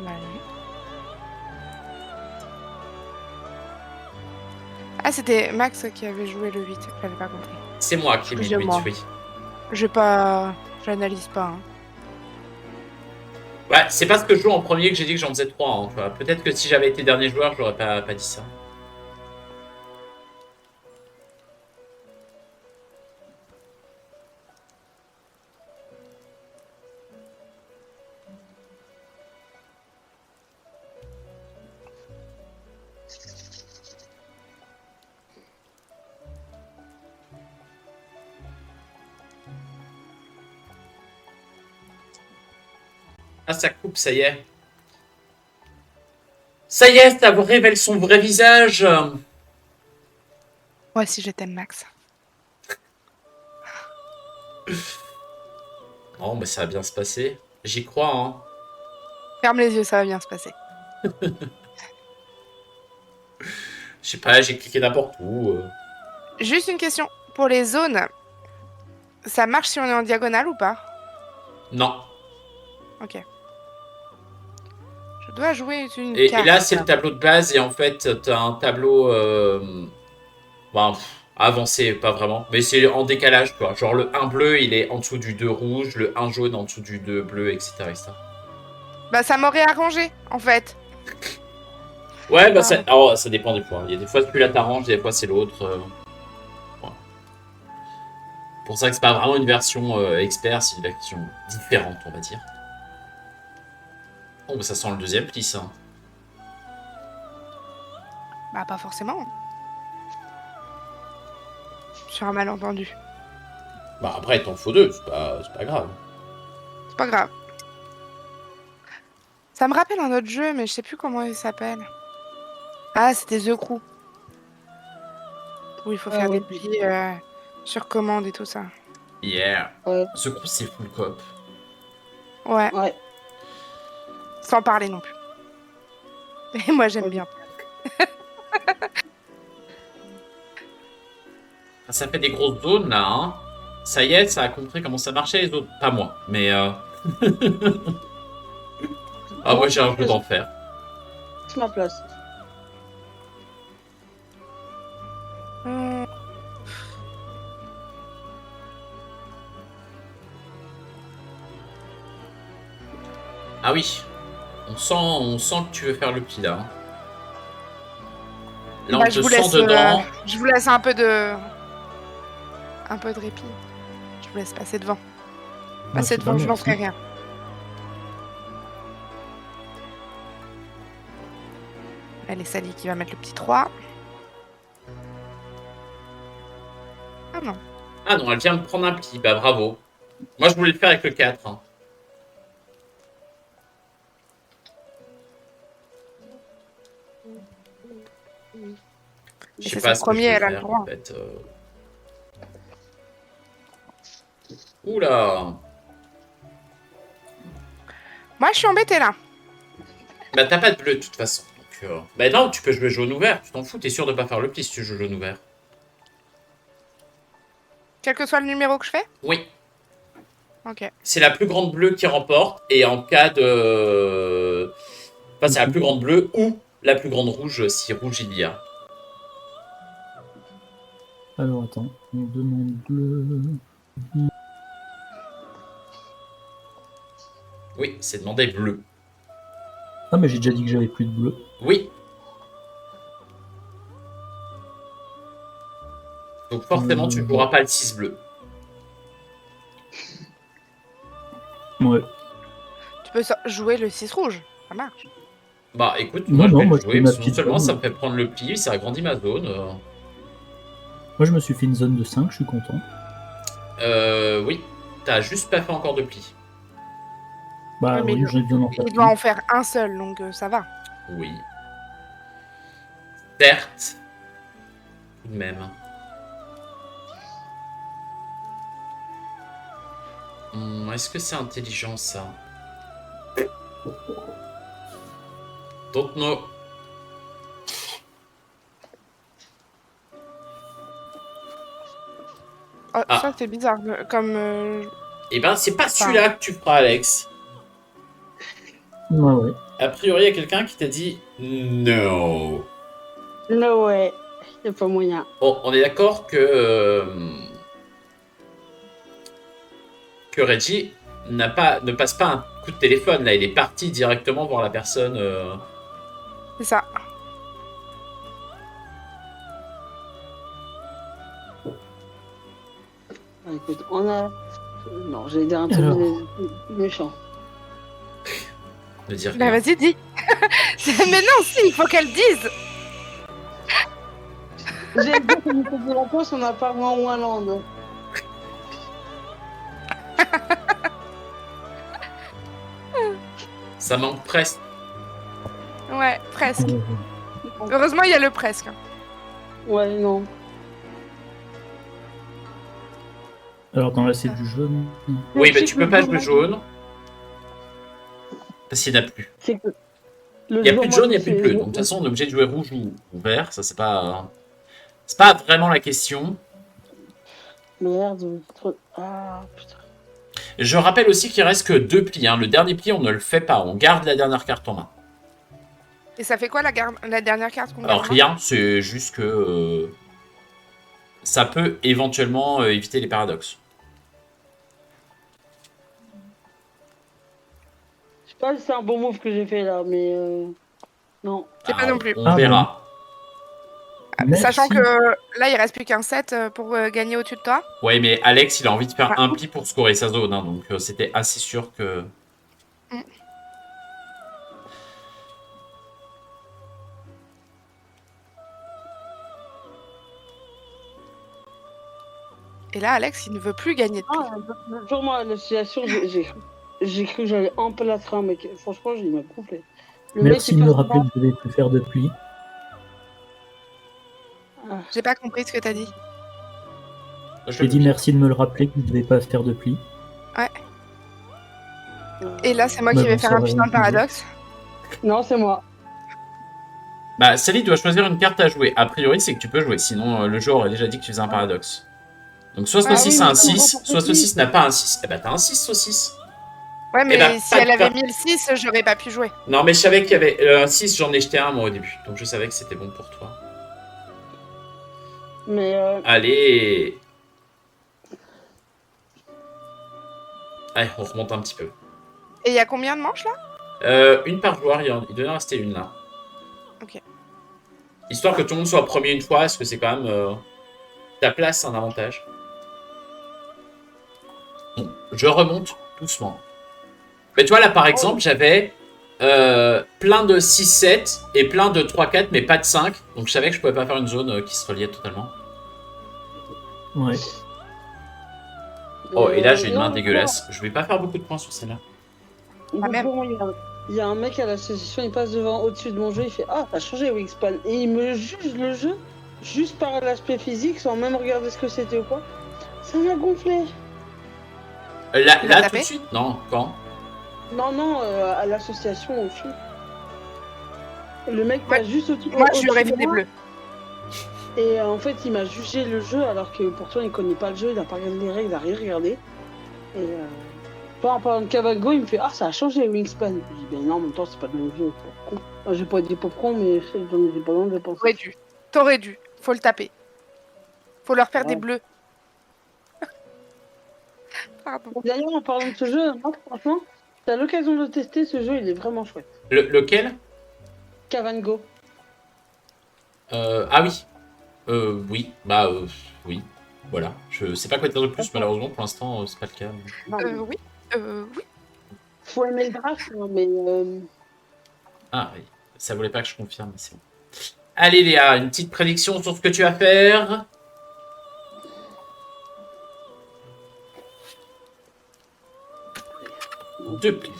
Bah oui. Ah, c'était Max qui avait joué le 8. J'avais pas compris. C'est moi qui ai mis le 8, Excusez-moi. oui. Je vais pas... J'analyse pas. Hein. Ouais, c'est parce que je joue en premier que j'ai dit que j'en faisais 3. Hein, tu vois. Peut-être que si j'avais été dernier joueur, j'aurais pas dit ça. Ah, ça coupe, ça y est. Ça y est, ça vous révèle son vrai visage. Moi aussi, je t'aime, Max. Oh, bah ça va bien se passer. J'y crois, hein. Ferme les yeux, ça va bien se passer. Je sais pas, j'ai cliqué n'importe où. Juste une question. Pour les zones, ça marche si on est en diagonale ou pas? Non. Ok. Je dois jouer une Et carte. là, c'est le tableau de base, et en fait, t'as un tableau bon, avancé, pas vraiment, mais c'est en décalage, quoi. Genre le 1 bleu, il est en dessous du 2 rouge, le 1 jaune en dessous du 2 bleu, etc. etc. Bah, ça m'aurait arrangé, en fait. Ouais, bah Pardon. alors, ça dépend des fois. Il y a des fois, celui-là t'arrange, des fois, c'est l'autre. Voilà. Pour ça que c'est pas vraiment une version expert, c'est une version différente, on va dire. Oh, bah ça sent le deuxième pli, ça. Bah, pas forcément. Sur un malentendu. Bah après, t'en faut 2, c'est pas grave. C'est pas grave. Ça me rappelle un autre jeu, mais je sais plus comment il s'appelle. Ah, c'était The Crew. Où il faut faire ouais. des plis sur commande et tout ça. Yeah. Ouais. Ce coup, c'est full cop. Ouais, Ouais. sans parler non plus. Et moi, j'aime Ouais. bien. Ça fait des grosses zones, là, hein. Ça y est, ça a compris comment ça marchait, les autres. Pas moi, mais... Ah, moi, j'ai un jeu d'enfer. C'est ma place. Hum, Ah oui. On sent que tu veux faire le pli, là. Hein. Là, Bah, on te sent dedans. je vous laisse un peu de répit. Je vous laisse passer devant. Moi, Passer c'est pas devant, je n'en merci. ferai rien. Allez, Sally qui va mettre le petit 3. Ah non. Ah non, elle vient de prendre un pli. Bah, bravo. Moi, je voulais le faire avec le 4. Hein. Je Et sais c'est pas son ce que je premier, vais elle a le faire, droit. en fait. Oula. Moi, je suis embêtée là. Bah, t'as pas de bleu, de toute façon. Donc, bah non, tu peux jouer jaune ouvert. Tu t'en fous, t'es sûr de pas faire le pli si tu joues jaune ouvert. Quel que soit le numéro que je fais. Oui. Ok. C'est la plus grande bleue qui remporte. Et en cas de... Enfin, c'est la plus grande bleue ou la plus grande rouge si rouge il y a. Alors attends, on demande bleu. Oui, c'est demandé bleu. Ah mais j'ai déjà dit que j'avais plus de bleu. Oui. Donc forcément, tu ne joueras pas le 6 bleu. Ouais. Tu peux jouer le 6 rouge. Ça marche. Bah écoute, Non, moi je non, vais le moi, je jouer. fais ma Parce que non petite seulement zone. ça me fait prendre le pli, ça agrandit ma zone. Moi je me suis fait une zone de 5, je suis content. Oui. T'as juste pas fait encore de pli. Bah Ouais, mais oui, j'ai besoin d'en faire il doit en plus. faire un seul, donc ça va. Oui. Certes. Tout de même. Est-ce que c'est intelligent ça? Don't know. Oh, Ah. ça, c'est bizarre. Comme. Eh ben, c'est pas celui-là que tu feras, Alex. Ouais. A priori, il y a quelqu'un qui t'a dit no. No way. Y'a pas moyen. Bon, on est d'accord que Reggie ne passe pas un coup de téléphone. Là, il est parti directement voir la personne. C'est ça. Ah, écoute, on a. Non, j'allais dire un truc Alors. méchant. De dire Bah, rien. vas-y, dis. Mais non, si, il faut qu'elle dise. J'ai dit que nous faisons la poste, on n'a pas moins Wallande. Ça manque presque. Ouais, presque. Heureusement, il y a le presque. Ouais, non. Alors dans là c'est du jaune. Oui, Le mais tu peux pas jouer jaune, jaune. Parce qu'il n'y en a plus. C'est que. Il n'y a plus de jaune, il n'y a plus de bleu. Donc, de toute façon, on est obligé de jouer rouge ou vert. Ça, c'est pas. C'est pas vraiment la question. Merde, trop. Ah, putain. Je rappelle aussi qu'il reste que 2 plis. Hein. Le dernier pli, on ne le fait pas. On garde la dernière carte en main. Et ça fait quoi la dernière carte qu'on Alors, garde rien, c'est juste que. Ça peut éventuellement éviter les paradoxes. Je sais pas si c'est un bon move que j'ai fait là, mais. Non. C'est pas non plus. On Ah, verra. Merci. Sachant que là, il reste plus qu'un 7 pour gagner au-dessus de toi. Ouais, mais Alex, il a envie de faire Ouais. un pli pour scorer sa zone. Hein, donc, c'était assez sûr que. Et là, Alex, il ne veut plus gagner de Ah, pour moi, la situation, j'ai cru que j'allais empalâtrer un mec. Franchement, il m'a gonflé. Le Merci mec, de il me passe rappeler pas. que je devais plus faire de pluie. Ah, J'ai pas compris ce que t'as dit. J'ai dit merci de me le rappeler que je devais pas faire de pluie. Et là, c'est moi Bah qui vais bon, faire ça un va putain de rien changer. paradoxe. Non, c'est moi. Bah, Sally doit choisir une carte à jouer. A priori, c'est que tu peux jouer. Sinon, le jeu aurait déjà dit que tu faisais un paradoxe. Donc, soit Ah Saucisse oui, a mais un c'est 6, pas pour soit Saucisse. Saucisse n'a pas un 6. Eh bah, t'as un 6, Saucisse. Ouais, mais ben, si pas elle de avait carte. mis le 6, j'aurais pas pu jouer. Non, mais je savais qu'il y avait un 6, j'en ai jeté un moi au début. Donc, je savais que c'était bon pour toi. Mais. Allez. Allez, on remonte un petit peu. Et il y a combien de manches là? Une par joueur, il devait en rester une là. Ok. Histoire que tout le monde soit premier une fois, parce que c'est quand même. Ta place, c'est un avantage. Bon, je remonte doucement. Mais tu vois, là par exemple, j'avais plein de 6-7 et plein de 3-4, mais pas de 5. Donc je savais que je pouvais pas faire une zone qui se reliait totalement. Ouais. Oh, et là j'ai une non, main non, dégueulasse. Je vais pas faire beaucoup de points sur celle-là. non. Ah, même. Il y a un mec à l'association, il passe devant au-dessus de mon jeu, il fait Ah, t'as changé Wingspan. Et il me juge le jeu juste par l'aspect physique, sans même regarder ce que c'était ou quoi. Ça m'a gonflé. Là, Tu l'as là tout tapé de suite? Non, quand? Non, non, à l'association, au fil. Le mec Ouais. passe juste au-dessus Moi, je lui aurais au-dessus fait de des moi. bleus. Et en fait, il m'a jugé le jeu alors que pourtant il connaît pas le jeu, il a pas regardé les règles, il a rien regardé. Et en parlant de Cavalgo, il me fait Ah, ça a changé Wingspan. Je dis Ben non, en même temps, c'est pas le même jeu. Quoi. Enfin, j'ai pas dit pauvre mais j'en ai pas loin de penser. T'aurais dû. T'aurais dû. Faut le taper. Faut leur faire Ouais. des bleus. Pardon. D'ailleurs, en parlant de ce jeu, moi, franchement, t'as l'occasion de tester ce jeu, il est vraiment chouette. Lequel? Cavango. Ah oui. Oui. Bah, oui. Voilà. Je sais pas quoi dire de plus, malheureusement, pour l'instant, c'est pas le cas. mais- Oui. Oui. Faut aimer le draft, hein, mais Ah oui. Ça voulait pas que je confirme, mais c'est bon. Allez Léa, une petite prédiction sur ce que tu vas faire. Deux plis.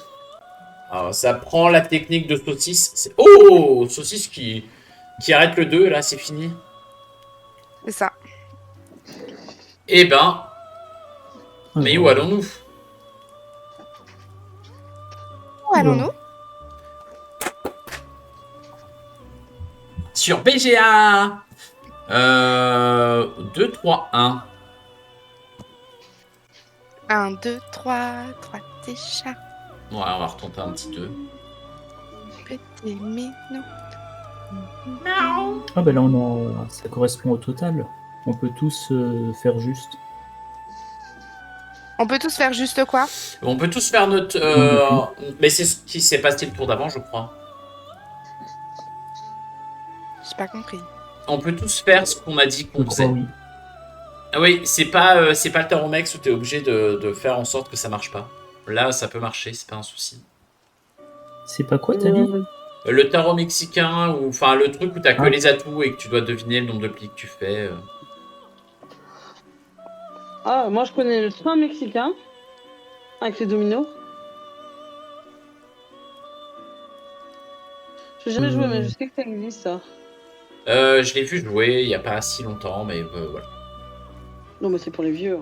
Alors, ça prend la technique de saucisse. Oh, saucisse qui arrête le 2, là, c'est fini. C'est ça. Eh ben, mais où allons-nous? Où allons-nous? sur BGA. 2, 3, 1. 1, 2, 3, 3 déjà. Ouais, on va retenter un petit 2. Petit minou. Ah bah là ça correspond au total. On peut tous faire juste. On peut tous faire juste quoi? On peut tous faire notre... mais c'est ce qui s'est passé le tour d'avant, je crois. J'ai pas compris. On peut tous faire ce qu'on a dit Je qu'on crois faisait. oui. Ah oui, c'est pas le Taromex où t'es obligé de faire en sorte que ça marche pas. Là, ça peut marcher, c'est pas un souci. C'est pas quoi t'as dit? Le tarot mexicain, ou enfin le truc où t'as que Ah. les atouts et que tu dois deviner le nombre de plis que tu fais. Ah, moi je connais le train mexicain avec les dominos. Je n'ai jamais joué, mais je sais que ça existe ça. Je l'ai vu jouer il y a pas si longtemps, mais voilà. Non, mais c'est pour les vieux.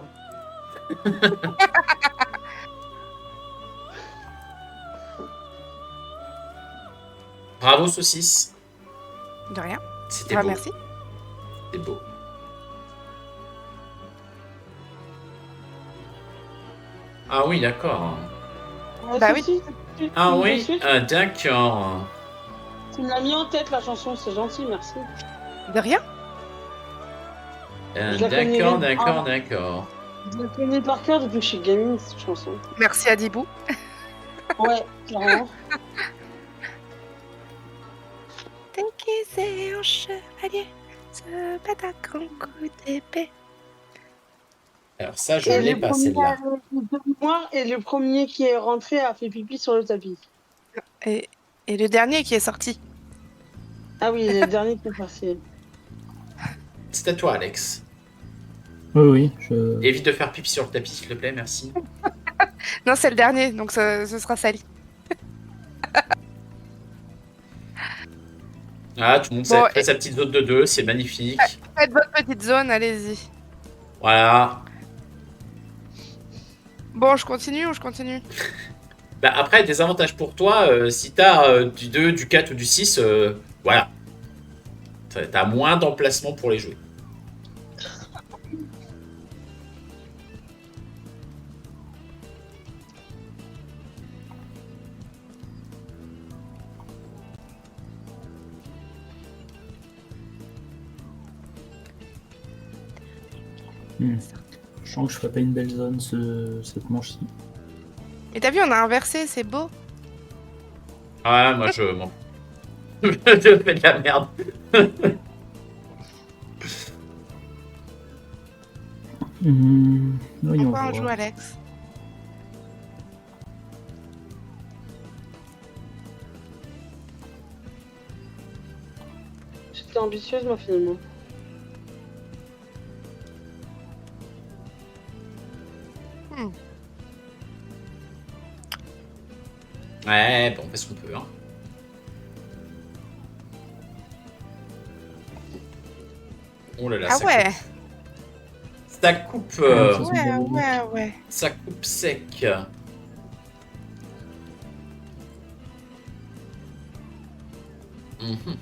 Bravo saucisse, De rien. c'était Ah, beau. merci. C'était beau. Ah oui, d'accord. Bah oui. Ah oui, d'accord. Tu me l'as mis en tête la chanson, c'est gentil, merci. De rien. Je la connais D'accord, même d'accord, pas. d'accord. Je la connais par cœur depuis que je suis gamine, cette chanson. Merci à Dibou. Ouais, clairement. Déguisé en chevalier, se bat à grands coups d'épée. Alors ça, je Et l'ai le pas premier celle-là. de mémoire, et le premier qui est rentré a fait pipi sur le tapis. Et le dernier qui est sorti. Ah oui, le dernier qui est passé. C'est à toi, Alex. Oui. Évite de faire pipi sur le tapis, s'il te plaît, merci. Non, c'est le dernier, donc ce sera sali. Ah, tout le monde Bon, fait sa petite zone de 2, c'est magnifique. Faites votre petite zone, allez-y. Voilà. Bon, je continue ou je continue? Bah, après, des avantages pour toi, si t'as du 2, du 4 ou du 6, voilà. T'as moins d'emplacement pour les jouer. Je sens que je ferai pas une belle zone cette manche-ci. Et t'as vu, on a inversé, c'est beau. Ah, moi je m'en je fais de la merde. Voyons Pourquoi on voir. joue Alex? J'étais ambitieuse, moi, finalement. Ouais, bon, on fait ce qu'on peut, hein. Oh là là, Ah ça ouais. coupe. Ça coupe, Ouais. ça coupe sec. Mhm.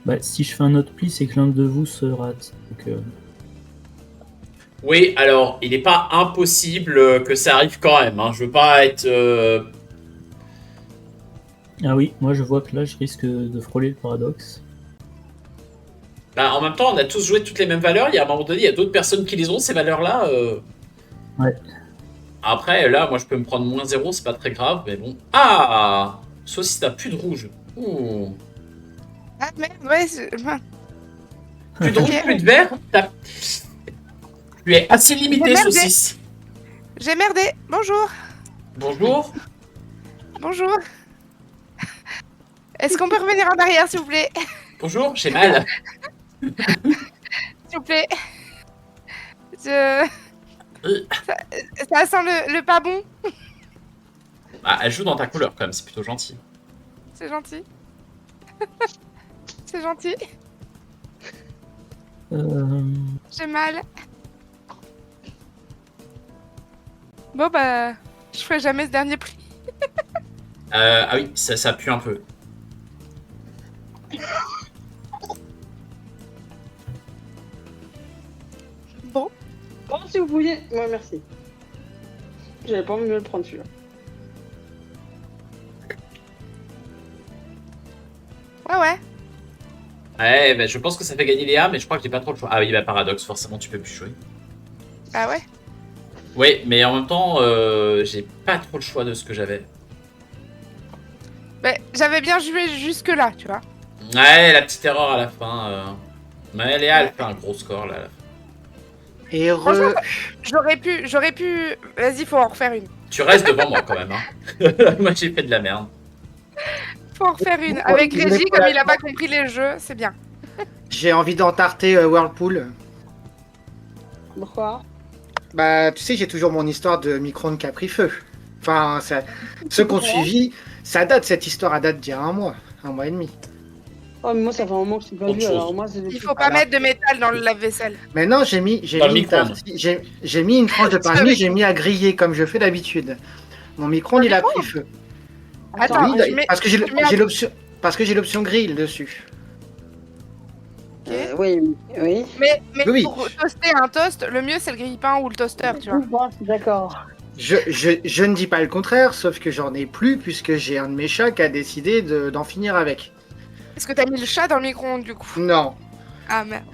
Bah, si je fais un autre pli, c'est que l'un de vous se rate. Donc, Oui, alors, il n'est pas impossible que ça arrive quand même, hein. Je veux pas être... Ah oui, moi je vois que là je risque de frôler le paradoxe. Bah, en même temps, on a tous joué toutes les mêmes valeurs. Il y a un moment donné, il y a d'autres personnes qui les ont, ces valeurs-là. Ouais. Après, là, moi, je peux me prendre moins 0, c'est pas très grave, mais bon. Ah, sauf si t'as plus de rouge. Ouh. Ah merde, ouais. Plus de rouge, plus de vert. Tu es assez limité, J'ai merdé. saucisse. J'ai merdé. Bonjour. Bonjour. Bonjour. Est-ce qu'on peut revenir en arrière, s'il vous plaît? Bonjour, j'ai mal. S'il vous plaît. Ça sent le pas bon. Ah, elle joue dans ta couleur, quand même, c'est plutôt gentil. C'est gentil. C'est gentil. J'ai mal. Bon, bah, je ferai jamais ce dernier prix. Ah oui, ça pue un peu. si vous pouviez. Ouais, merci. J'avais pas envie de me le prendre celui-là. Ouais. Ouais, bah, je pense que ça fait gagner Léa, mais je crois que j'ai pas trop le choix. Ah oui, bah paradoxe, forcément tu peux plus jouer. Ah ouais. Oui, mais en même temps, j'ai pas trop le choix de ce que j'avais. Mais j'avais bien joué jusque là, tu vois. Ouais, la petite erreur à la fin. Mais Léa, elle fait un gros score là. À la fin. Heureux. J'aurais pu. Vas-y, faut en refaire une. Tu restes devant moi quand même. Hein. Moi j'ai fait de la merde. Faut en refaire une. Avec Régis, comme il a pas compris les jeux, c'est bien. J'ai envie d'entarter Whirlpool. Pourquoi? Bah, tu sais, j'ai toujours mon histoire de micro-ondes qui a pris feu. Enfin, ceux qui ont suivi, ça date, cette histoire date d'il y a un mois et demi. Oh, mais moi, ça fait un moment que je suis pas Autre vu, chose. alors moi, c'est Il faut pas mettre de métal dans le lave-vaisselle. Mais non, j'ai mis Dans le une micro-ondes. j'ai mis une tranche de pain de mie, j'ai mis à griller comme je fais d'habitude. Mon micro-ondes, il a pris feu. Attends, Oui, tu mets- parce que tu mets un- parce que j'ai l'option grill dessus. Oui, oui. Mais Oui. pour toaster un toast, le mieux c'est le grille-pain ou le toaster, tu vois. D'accord. Je ne dis pas le contraire, sauf que j'en ai plus puisque j'ai un de mes chats qui a décidé d'en finir avec. Est-ce que t'as mis le chat dans le micro-ondes du coup? Non. Ah merde.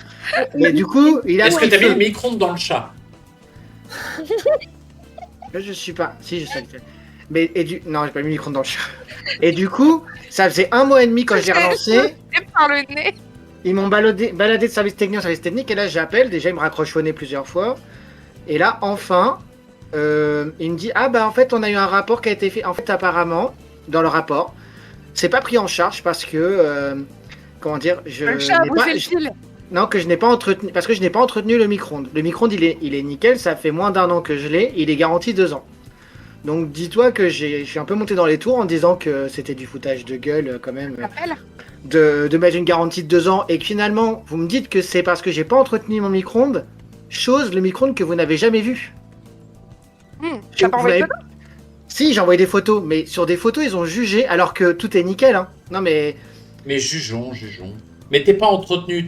Mais du coup, il a Est-ce que pris t'as mis feu. le micro-ondes dans le chat? Je suis pas. Si, je sais le faire. Mais non, j'ai pas mis le micro dans le chat. Et du coup, ça faisait un mois et demi quand j'ai relancé. Et par le nez. Ils m'ont baladé de service technique en service technique et là j'appelle. Déjà, ils me raccrochent au nez plusieurs fois. Et là, enfin, il me dit ah bah en fait on a eu un rapport qui a été fait. En fait, apparemment, dans le rapport, c'est pas pris en charge parce que comment dire, Le chat a bougé le fil. non, que je n'ai pas entretenu, parce que je n'ai pas entretenu le micro-ondes. Le micro-ondes, il est nickel, ça fait moins d'1 an que je l'ai, il est garanti 2 ans. Donc dis-toi que je suis un peu monté dans les tours en disant que c'était du foutage de gueule quand même, Appelle. de mettre une garantie de 2 ans, et que finalement, vous me dites que c'est parce que j'ai pas entretenu mon micro-ondes, le micro-ondes que vous n'avez jamais vu. T'as pas Vous envoyé de l'avez- Si, j'ai envoyé des photos, mais sur des photos, ils ont jugé, alors que tout est nickel, hein. Non mais... Mais jugeons. Mais t'es pas entretenu,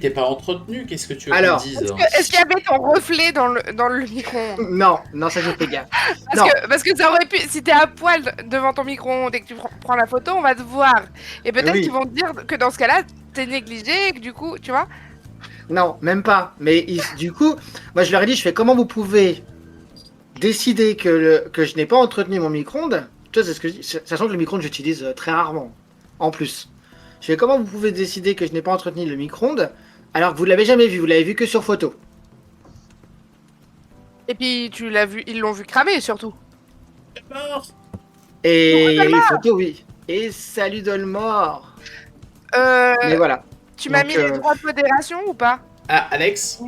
qu'est-ce que tu veux qu'on Alors, dise? Est-ce qu'il y avait ton reflet dans le micro-ondes? Non, ça j'ai fait gaffe. Non. Parce que ça aurait pu, si t'es à poil devant ton micro-ondes et que tu prends la photo, on va te voir. Et peut-être Oui. qu'ils vont te dire que dans ce cas-là, t'es négligé et que du coup, tu vois. Non, même pas. Mais du coup, moi je leur ai dit, je fais comment vous pouvez décider que je n'ai pas entretenu mon micro-ondes. Tu vois, c'est ce que je dis, sachant que le micro-ondes j'utilise très rarement. En plus. Je fais comment vous pouvez décider que je n'ai pas entretenu le micro-ondes alors que vous l'avez jamais vu, vous l'avez vu que sur photo. Et puis tu l'as vu, ils l'ont vu cramer surtout. Et les photos, oui. Et salut Dolmore. Mais voilà. Tu m'as Donc, mis les droits de modération ou pas? Ah, Alex,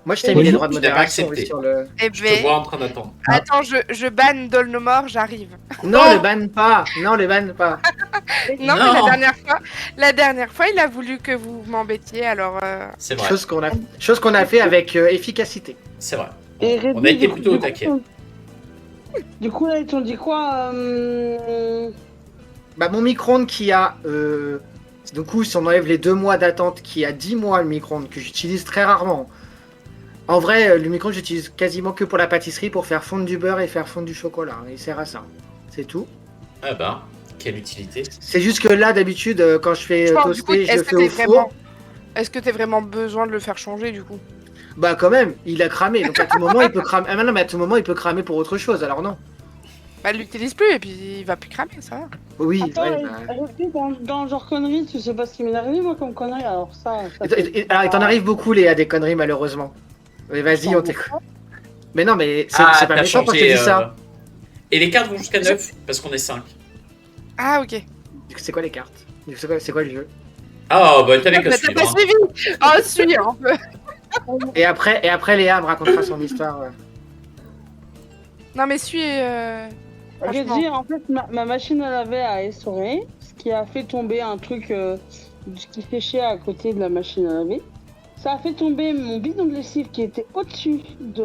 Moi je t'ai Oui, mis les droits de je l'avais modération accepté. sur le... Eh je te ben, vois en train d'attendre. attends, je banne Dolnomore, j'arrive. Non, le ban pas. Non, le ban pas. Non, Non. mais la dernière fois, il a voulu que vous m'embêtiez, alors. C'est vrai, Chose qu'on a fait avec efficacité. c'est vrai. Et On a été plutôt au taquet. Du coup, là, ils t'ont dit quoi Bah, mon micro-ondes qui a, du coup, si on enlève les 2 mois d'attente, qui a 10 mois le micro-ondes, que j'utilise très rarement. En vrai, le micro-ondes, j'utilise quasiment que pour la pâtisserie, pour faire fondre du beurre et faire fondre du chocolat. Il sert à ça. C'est tout. Ah bah, quelle utilité. C'est juste que là, d'habitude, quand je fais du coup, toaster, je le est-ce fais que au four. Est-ce que t'as vraiment besoin de le faire changer du coup? Bah, quand même, il a cramé. Donc, à tout moment, il peut cramer. Ah, non, mais à tout moment, il peut cramer pour autre chose. Alors, non. Bah, il l'utilise plus et puis il va plus cramer, ça va. Oui, Attends, ouais, bah. Régis, dans le genre connerie, tu sais pas ce qui m'est arrivé, moi, comme connerie, alors ça... Alors, il t'en arrive beaucoup, Léa, des conneries, malheureusement. Mais vas-y, on t'écoute. Mais non, mais c'est Ah, c'est pas t'as méchant quand je te changé. dis ça. Et les cartes vont jusqu'à 9, parce qu'on est 5. Ah, ok. C'est quoi les cartes? C'est quoi le jeu? Ah, bah t'avais qu'à T'as suivre. pas hein. suivi. Oh, suis un peu. Et après Léa me racontera son histoire. Non, mais suis. Je vais te Franchement. dire, en fait, ma machine à laver a essoré, ce qui a fait tomber un truc qui séchait à côté de la machine à laver. Ça a fait tomber mon bidon de lessive qui était au-dessus de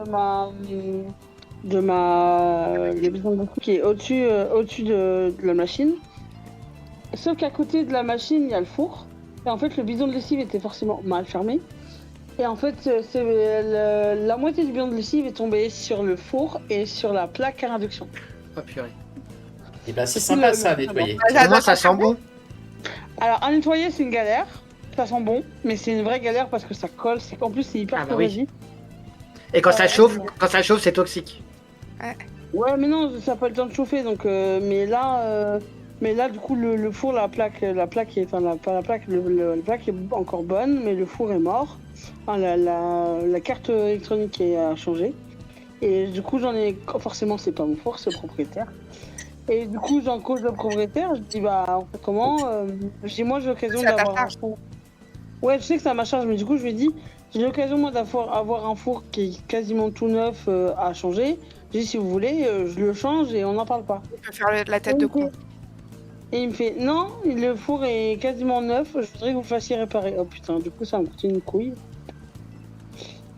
le bidon de lessive qui est au-dessus de la machine. Sauf qu'à côté de la machine, il y a le four. Et en fait, le bidon de lessive était forcément mal fermé. Et en fait, la moitié du bidon de lessive est tombée sur le four et sur la plaque à induction. Oh purée. Et ben c'est C'est tout sympa le- ça à nettoyer. Au moins, ça sent bon. Alors, à nettoyer, c'est une galère. Ça sent bon, mais c'est une vraie galère parce que ça colle. En plus, c'est hyper Ah bah oui. corrosif. Et quand ça chauffe, c'est toxique. Ouais, mais non, ça n'a pas le temps de chauffer. Donc, mais là, du coup, le four, la plaque est, pas la plaque, la plaque est encore bonne, mais le four est mort. Enfin, la carte électronique a changé. Et du coup, forcément, c'est pas mon four, c'est le propriétaire. Et du coup, j'en cause le propriétaire. Je dis, bah, on fait comment Je dis, moi, j'ai l'occasion C'est à ta d'avoir un charge. four. Ouais, je sais que c'est à ma charge, mais du coup, je lui ai dit, j'ai l'occasion, moi, d'avoir un four qui est quasiment tout neuf à changer. J'ai dit, si vous voulez, je le change et on n'en parle pas. Tu peux faire la tête de con. Et il me fait, non, le four est quasiment neuf, je voudrais que vous fassiez réparer. Oh putain, du coup, ça me coûte une couille.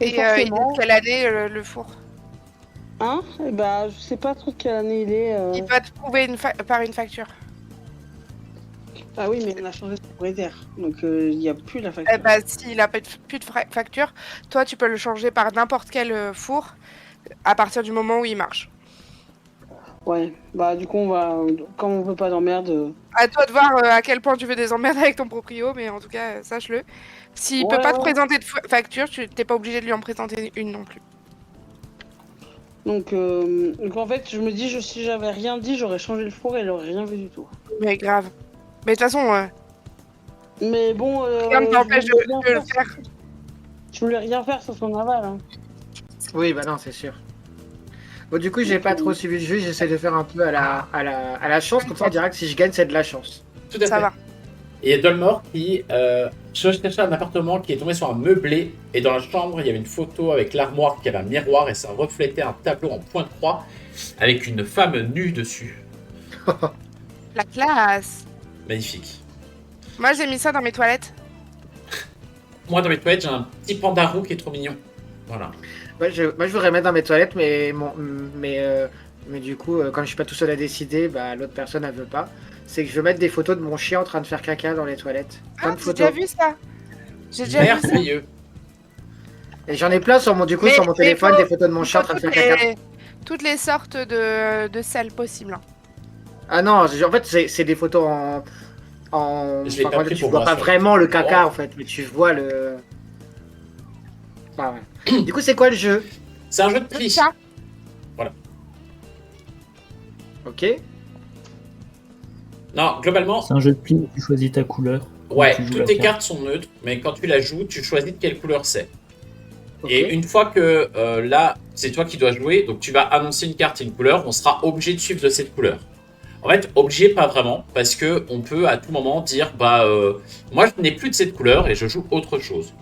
Et Il est forcément, de quelle année le four? hein, et bah, je sais pas trop de quelle année il est. Il doit te prouver par une facture. Ah oui, mais on a changé de propriétaire, donc il n'y a plus la facture. Eh bah, s'il a plus de facture, toi, tu peux le changer par n'importe quel four à partir du moment où il marche. Ouais, bah du coup, comme on veut pas d'emmerde. À toi de voir à quel point tu veux des emmerdes avec ton proprio, mais en tout cas, sache-le. S'il peut pas te présenter de facture, tu t'es pas obligé de lui en présenter une non plus. Donc en fait, je me dis, si j'avais rien dit, j'aurais changé le four et il aurait rien vu du tout. Mais grave. Mais de toute façon, Mais bon, rien ne t'empêche de le faire. je voulais rien faire sur son aval. Hein. Oui, bah non, c'est sûr. Bon, du coup, j'ai pas trop suivi le jeu, j'essaie de faire un peu à la chance, comme ça on dirait que si je gagne, c'est de la chance. Tout à Ça fait. va. Et Dolmore qui cherchait un appartement qui est tombé sur un meublé et dans la chambre il y avait une photo avec l'armoire qui avait un miroir et ça reflétait un tableau en point de croix avec une femme nue dessus. La classe. Magnifique. Moi, j'ai mis ça dans mes toilettes. Moi dans mes toilettes j'ai un petit panda roux qui est trop mignon. Voilà. Moi, je voudrais mettre dans mes toilettes, mais du coup, comme je suis pas tout seul à décider, bah l'autre personne elle veut pas. C'est que je veux mettre des photos de mon chien en train de faire caca dans les toilettes. Plein Ah, de j'ai photos. déjà vu ça. J'ai déjà vu ça. Merveilleux. Et j'en ai plein sur mon Mais téléphone, faut- des photos de mon chien en train de faire caca. Toutes les sortes de salles possibles. Hein. Ah non, en fait, c'est des photos Je l'ai pas enfin, pris tu pour vois moi, pas sur- vraiment le caca Oh. en fait, mais tu vois le. Ah ouais. Du coup, c'est quoi le jeu? C'est un jeu de triche. Ça, Ok. Non, globalement, C'est un jeu de pli où tu choisis ta couleur. ouais, tu joues toutes la tes carte. cartes sont neutres, mais quand tu la joues, tu choisis de quelle couleur c'est. Ok. Et une fois que là, c'est toi qui dois jouer, donc tu vas annoncer une carte et une couleur, on sera obligé de suivre de cette couleur. En fait, obligé, pas vraiment, parce que on peut à tout moment dire, moi je n'ai plus de cette couleur et je joue autre chose.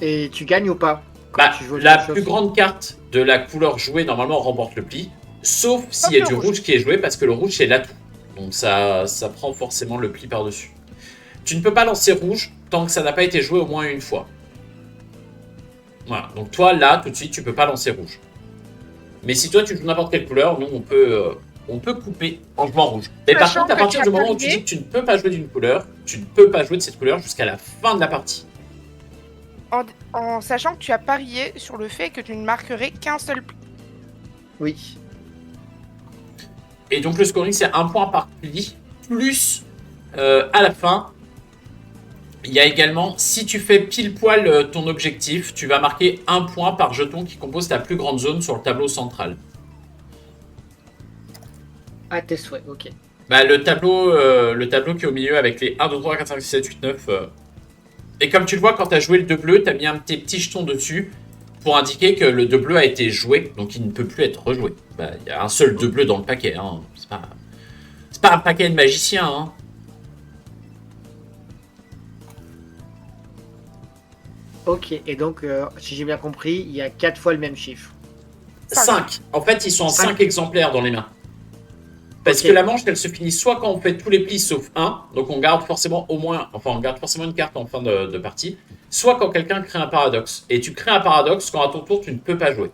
Et tu gagnes ou pas quand Bah, tu joues la autre chose plus grande carte de la couleur jouée, normalement, remporte le pli, sauf s'il y a le du rouge. rouge qui est joué, parce que le rouge, c'est l'atout. Donc ça prend forcément le pli par-dessus. Tu ne peux pas lancer rouge tant que ça n'a pas été joué au moins une fois. Voilà, donc toi, là, tout de suite, tu peux pas lancer rouge. Mais si toi, tu joues n'importe quelle couleur, nous, on peut couper en jouant rouge. Mais par Sachant contre, à que partir tu du as moment où tu parié- dis que tu ne peux pas jouer d'une couleur, tu ne peux pas jouer de cette couleur jusqu'à la fin de la partie. en sachant que tu as parié sur le fait que tu ne marquerais qu'un seul pli. Oui. Et donc le scoring, c'est 1 point par pli, plus à la fin, il y a également, si tu fais pile poil ton objectif, tu vas marquer 1 point par jeton qui compose ta plus grande zone sur le tableau central. À tes souhaits, ok. Bah, le tableau qui est au milieu avec les 1, 2, 3, 4, 5, 6, 7, 8, 9. Et comme tu le vois, quand tu as joué le 2 bleu, tu as mis un petit jeton dessus pour indiquer que le 2 bleu a été joué, donc il ne peut plus être rejoué. Bah, il y a un seul 2 bleu dans le paquet, hein. C'est pas un paquet de magiciens, hein. Ok, et donc, si j'ai bien compris, il y a 4 fois le même chiffre. 5. En fait, ils sont en 5 Cinq. exemplaires dans les mains. Parce Ok. que la manche, elle se finit soit quand on fait tous les plis sauf un, donc on garde forcément une carte en fin de partie, soit quand quelqu'un crée un paradoxe. Et tu crées un paradoxe quand à ton tour tu ne peux pas jouer.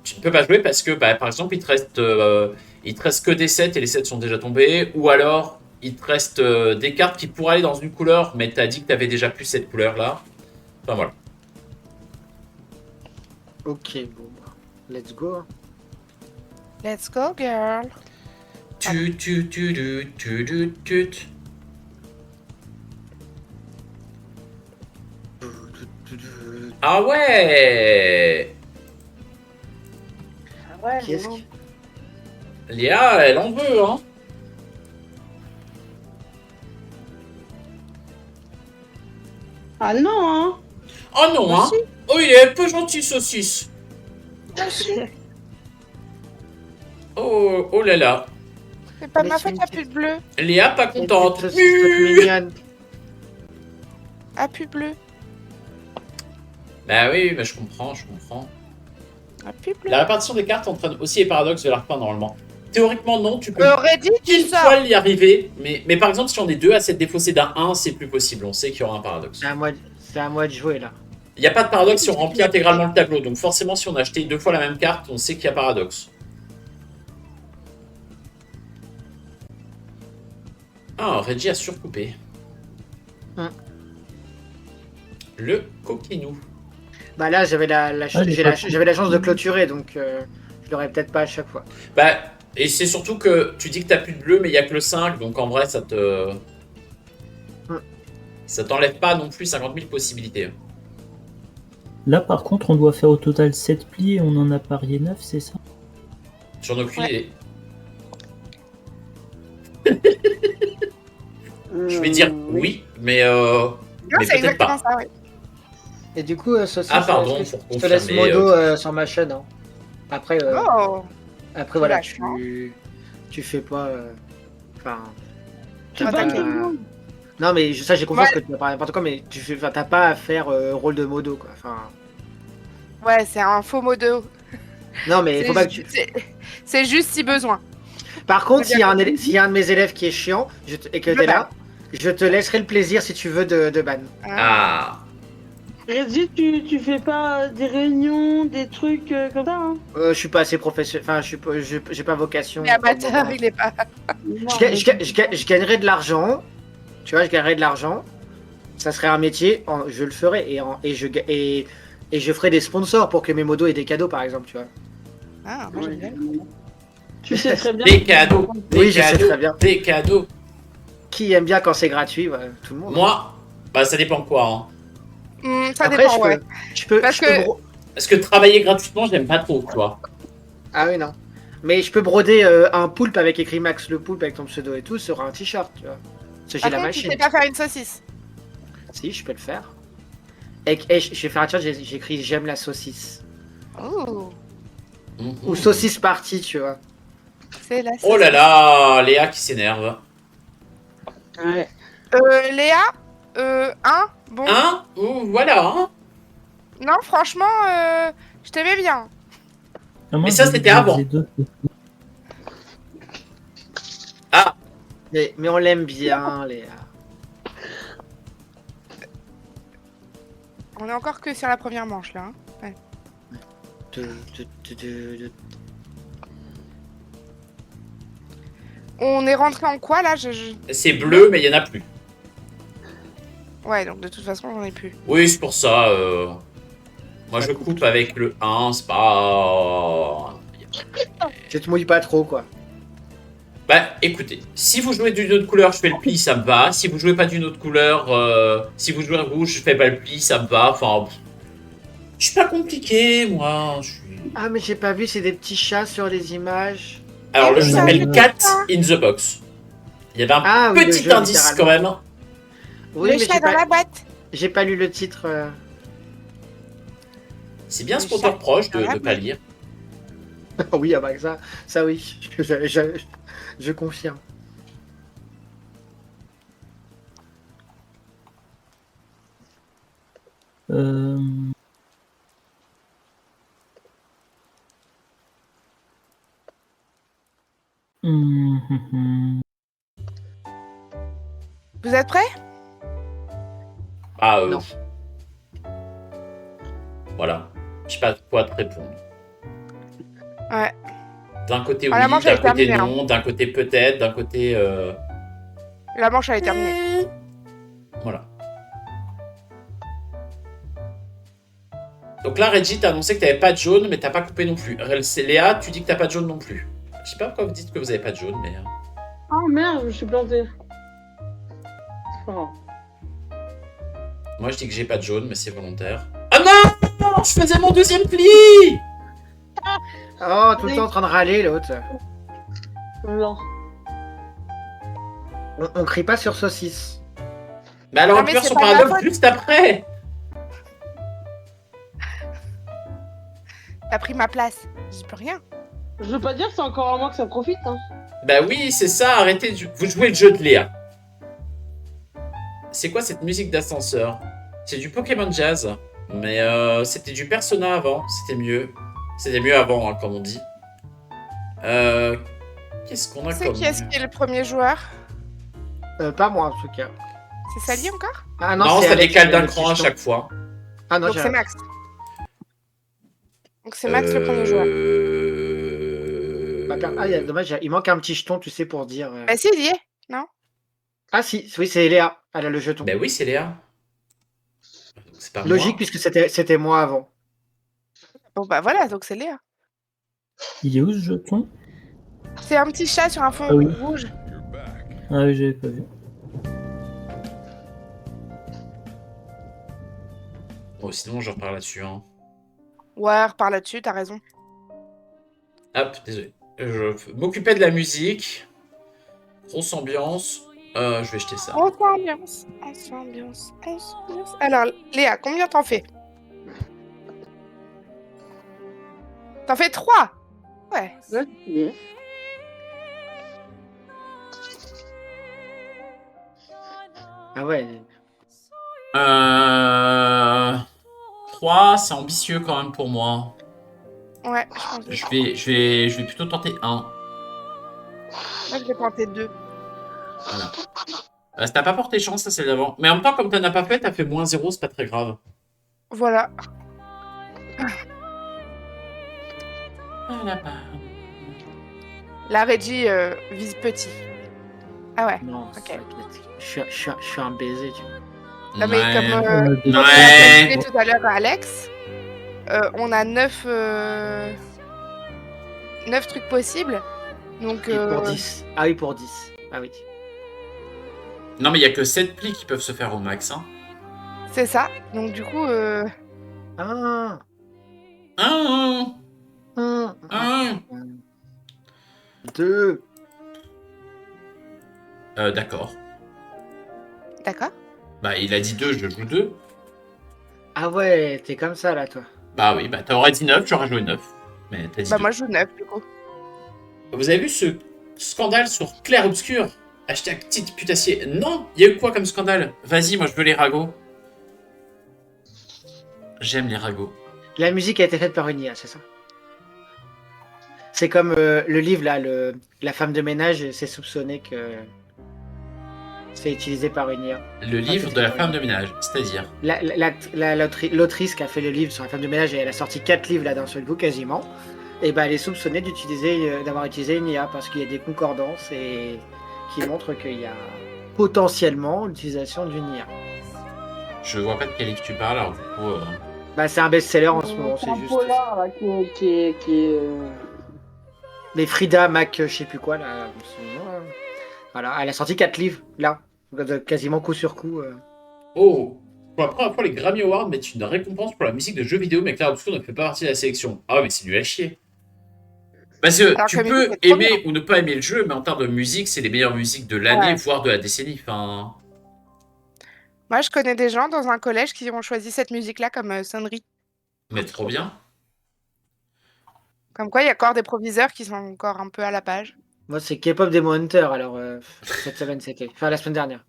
Tu ne peux pas jouer parce que, par exemple, il te reste que des 7 et les 7 sont déjà tombés, ou alors il te reste des cartes qui pourraient aller dans une couleur, mais tu as dit que tu avais déjà plus cette couleur-là. Enfin voilà. Ok, bon, bah, let's go. Let's go, girl. Tu, tu, tu, tu, tu, tu, tu, tu. Ah ouais! Ouais, Qui est-ce non. qui... Léa, elle en veut, hein? Ah non, hein. Oh non, hein? Aussi. Oh, il est un peu gentil, saucisse. Oh, oh là là. C'est pas Mais ma c'est faute, une y'a petite- plus de bleu. Léa, pas Une contente. petite saucisse toute mignonne. Ah, plus bleu. Bah oui, bah je comprends, je comprends. Ah, plus bleu. La répartition des cartes entraîne aussi les paradoxes de l'arc normalement. Théoriquement, non, tu peux Reddit, tu pile sors. poil y arriver, mais par exemple, si on est deux à s'être défaussé d'un 1, c'est plus possible, on sait qu'il y aura un paradoxe. C'est à moi de jouer là. Il n'y a pas de paradoxe si on remplit intégralement le tableau, donc forcément, si on a acheté 2 fois la même carte, on sait qu'il y a paradoxe. Ah, Reggie a surcoupé. Hum. Le coquinou. Bah là, j'avais j'ai pas j'avais la chance de clôturer, donc je l'aurais peut-être pas à chaque fois. Bah, et c'est surtout que tu dis que t'as plus de bleu, mais il n'y a que le 5, donc en vrai, ça te... Ça t'enlève pas non plus 50 000 possibilités. Là, par contre, on doit faire au total 7 plis et on en a parié 9, c'est ça? J'en ai aucune idée. Je vais dire oui, mais Non, mais c'est peut-être pas. exactement ça, oui. Et du coup, Saucisse, Ah, pardon, est-ce que pour je te laisse confirmer, modo sur ma chaîne. Hein. Après, Oh. après voilà, Vachement. tu fais pas. Enfin. Tu t'as pas pas- tout le monde. Non, mais ça, j'ai confiance Ouais. que tu vas pas n'importe quoi, mais tu fais, enfin, t'as pas à faire rôle de modo, quoi. Enfin. Ouais, c'est un faux modo. Non, mais faut pas que tu. C'est juste si besoin. Par contre, J'ai s'il y, a bien compris. s'il y a un de mes élèves qui est chiant et que Je t'es banne. là, je te laisserai le plaisir si tu veux de ban. Ah, Reggie, tu fais pas des réunions, des trucs comme ça, hein? Je suis pas assez professionnel. Enfin, j'ai pas vocation. Mais amateur, il est pas. Non, Je gagnerais de l'argent. Tu vois, je gagnerais de l'argent. Ça serait un métier. Je le ferais et je ferais des sponsors pour que mes modos aient des cadeaux, par exemple. Tu vois. Ah, moi, Ouais. j'aime bien. Tu sais très bien. des cadeaux, des Oui, je sais cadeaux, très bien. des cadeaux. Qui aime bien quand c'est gratuit, voilà, tout le monde. Moi, bah ça dépend quoi. Hein. Ça Après, dépend, ouais. je peux, Parce je peux que- Parce que travailler gratuitement, j'aime pas trop, tu vois. Ah oui, non. Mais je peux broder un poulpe avec écrit Max le poulpe avec ton pseudo et tout sur un t-shirt, tu vois. Parce que j'ai Par la contre, tu machine. sais pas faire une saucisse. Si, je peux le faire. Et je vais faire un t-shirt, j'écris j'aime la saucisse. Oh, Ou saucisse partie, tu vois. c'est la Oh là là, Léa qui s'énerve. Ouais. Léa, bon. Hein? Ouh, voilà, hein? Non, franchement, je t'aimais bien. Ah, moi, Mais ça, je c'était faisais avant. 2. Ah, Mais on l'aime bien, Léa. On est encore que sur la première manche, là. Hein. De- On est rentré en quoi, là c'est bleu, mais il y en a plus. Ouais, donc de toute façon, j'en ai plus. Oui, c'est pour ça. Moi, je coupe avec le 1, c'est pas... Tu te mouilles pas trop, quoi. Bah, écoutez, si vous jouez d'une autre couleur, je fais le pli, ça me va. Si vous jouez pas d'une autre couleur, si vous jouez rouge, je fais pas le pli, ça me va. Enfin, je suis pas compliqué, moi. Je suis... Ah, mais j'ai pas vu, c'est des petits chats sur les images. Alors, le jeu ça, s'appelle je Cat sais pas. in the Box. Il y avait un Ah, oui, le petit jeu, indice quand même. Oui, le mais chat dans la boîte. j'ai pas lu le titre. C'est bien Le ce qu'on te chat reproche dans de la ne pas lire. Oui, ah bah ça oui, je confirme. Vous êtes prêts? Ah, Non. Voilà. Je sais pas quoi te répondre. Ouais. D'un côté Ah, la oui, manche, d'un elle est côté terminée, non, d'un côté peut-être, d'un côté... La manche, elle est terminée. Voilà. Donc là, Reggie, t'as annoncé que t'avais pas de jaune, mais t'as pas coupé non plus. C'est Léa, tu dis que t'as pas de jaune non plus. Je sais pas pourquoi vous dites que vous avez pas de jaune, mais... Oh merde, je me suis planté. C'est pas grave. Moi, je dis que j'ai pas de jaune, mais c'est volontaire. Ah non! Je faisais mon deuxième pli! Oh, tout le temps en train de râler, l'autre. Non. On crie pas sur saucisse. Mais alors, Non, on mais peut faire c'est son pas ma paradoxe faute. juste après! T'as pris ma place. J'y peux rien. Je veux pas dire que c'est encore à moi que ça profite, hein. Bah oui, c'est ça, arrêtez de... Vous jouez le jeu de Léa. C'est quoi cette musique d'ascenseur? C'est du Pokémon Jazz. Mais c'était du Persona avant, c'était mieux. C'était mieux avant, hein, comme on dit. Qu'est-ce qu'on a C'est comme... qui est-ce qui est le premier joueur? Pas moi, en tout cas. C'est Sally encore? Ah Non, ça Alex, décale d'un le cran à piston. chaque fois. Ah non, Donc j'ai c'est Max. Donc c'est Max le premier joueur. Dommage, il manque un petit jeton, tu sais, pour dire. Bah si, il y est. Ah si, oui, c'est Léa. Elle a le jeton. Bah oui, c'est Léa. Donc c'est pas Logique, moi. puisque c'était moi avant. Bon bah voilà, donc c'est Léa. Il est où ce jeton? C'est un petit chat sur un fond Ah oui. rouge. Ah oui, j'avais pas vu. Bon, sinon, je repars là-dessus. Hein. Ouais, repars là-dessus, t'as raison. Hop, désolé. Je m'occupais de la musique. Grosse ambiance. Je vais jeter ça. Ambiance. Alors, Léa, combien t'en fais? T'en fais 3? Ouais. Ouais. Ah ouais. 3, c'est ambitieux quand même pour moi. Ouais, je pense que Je vais plutôt tenter 1. moi, je vais tenter 2. Voilà. Ça t'a pas porté chance, ça c'est d'avant. Mais en même temps, comme t'en as pas fait, t'as fait moins 0, c'est pas très grave. Voilà. La Reggie vise petit. Ah ouais. Non, Ok. t'inquiète. Je suis un baiser, tu vois. Non, mais Ouais. comme Ouais. on a calculé tout à l'heure à Alex, on a 9 trucs possibles. Donc, Et pour 10. Ah oui, pour 10. Ah oui. Non, mais il y a que 7 plis qui peuvent se faire au max. Hein. c'est ça. Donc, du coup, Ah. 1, Un. 1. 2. D'accord. d'accord. Bah, il a dit 2, je joue 2. Ah ouais, t'es comme ça là, toi. Bah oui, bah t'aurais dit 9, j'aurais joué 9. Mais t'as dit Bah, 2. moi, je joue 9, du coup. Vous avez vu ce scandale sur Clair Obscur? Hashtag petite putassier. Non, il y a eu quoi comme scandale? Vas-y, moi je veux les ragots. J'aime les ragots. La musique a été faite par une IA, c'est ça? C'est comme le livre là, La femme de ménage, c'est soupçonné que c'est utilisé par une IA. Le livre de la femme de ménage, c'est-à-dire. L'autrice qui a fait le livre sur la femme de ménage, et elle a sorti 4 livres là d'un seul coup quasiment. Et ben elle est soupçonnée d'avoir utilisé une IA parce qu'il y a des concordances et qui montrent qu'il y a potentiellement l'utilisation d'une IA. Je vois pas de quel livre tu parles, alors du coup. Bah c'est un best-seller en ce moment, c'est un juste. polar là, qui est Mais Frida Mac, je sais plus quoi là. Voilà, elle a sorti 4 livres là, quasiment coup sur coup. Oh! Pour la première fois, les Grammy Awards mettent une récompense pour la musique de jeux vidéo, mais Clair Obscur ne fait pas partie de la sélection. Ah, mais c'est nul à chier. Parce que Alors tu que la musique peux est trop aimer bien. ou ne pas aimer le jeu, mais en termes de musique, c'est les meilleures musiques de l'année, Ouais. voire de la décennie. Enfin. Moi, je connais des gens dans un collège qui ont choisi cette musique-là comme sonnerie. Mais trop bien. Comme quoi, il y a encore des proviseurs qui sont encore un peu à la page. Moi c'est K-pop Demon Hunter alors cette semaine c'était. Enfin la semaine dernière.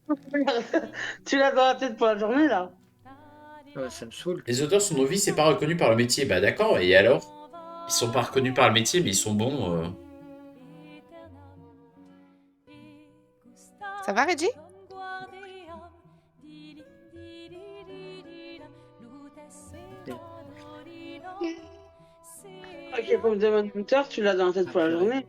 Tu l'as dans la tête pour la journée là. Ouais, ça me saoule. Les auteurs sont novices et pas reconnus par le métier. Bah d'accord, et alors? Ils sont pas reconnus par le métier, mais ils sont bons. Ça va, Reggie? Ok, comme Demon Hunter, tu l'as dans la tête pour la journée.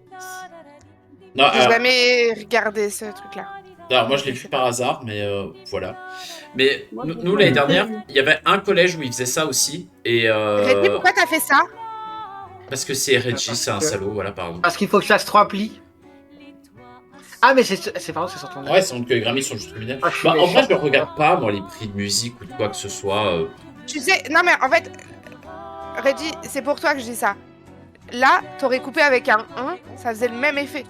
Non, J'ai alors, jamais regardé ce truc-là. Alors moi je l'ai vu par hasard, mais voilà. Mais Moi, nous l'année dernière, il y avait un collège où ils faisaient ça aussi. Et Reddy, pourquoi t'as fait ça? parce que c'est Reggie, Parce c'est un que- salaud, voilà, pardon. Parce qu'il faut que je fasse 3 plis. Ah, mais c'est pardon, c'est sur ton Ouais, c'est donc que les Grammys sont juste criminels. Ah, je suis Bah, en vrai, méchant. je ne regarde pas, moi, les prix de musique ou de quoi que ce soit. Tu sais, non mais en fait, Reddy, c'est pour toi que je dis ça. Là, t'aurais coupé avec un 1, ça faisait le même effet.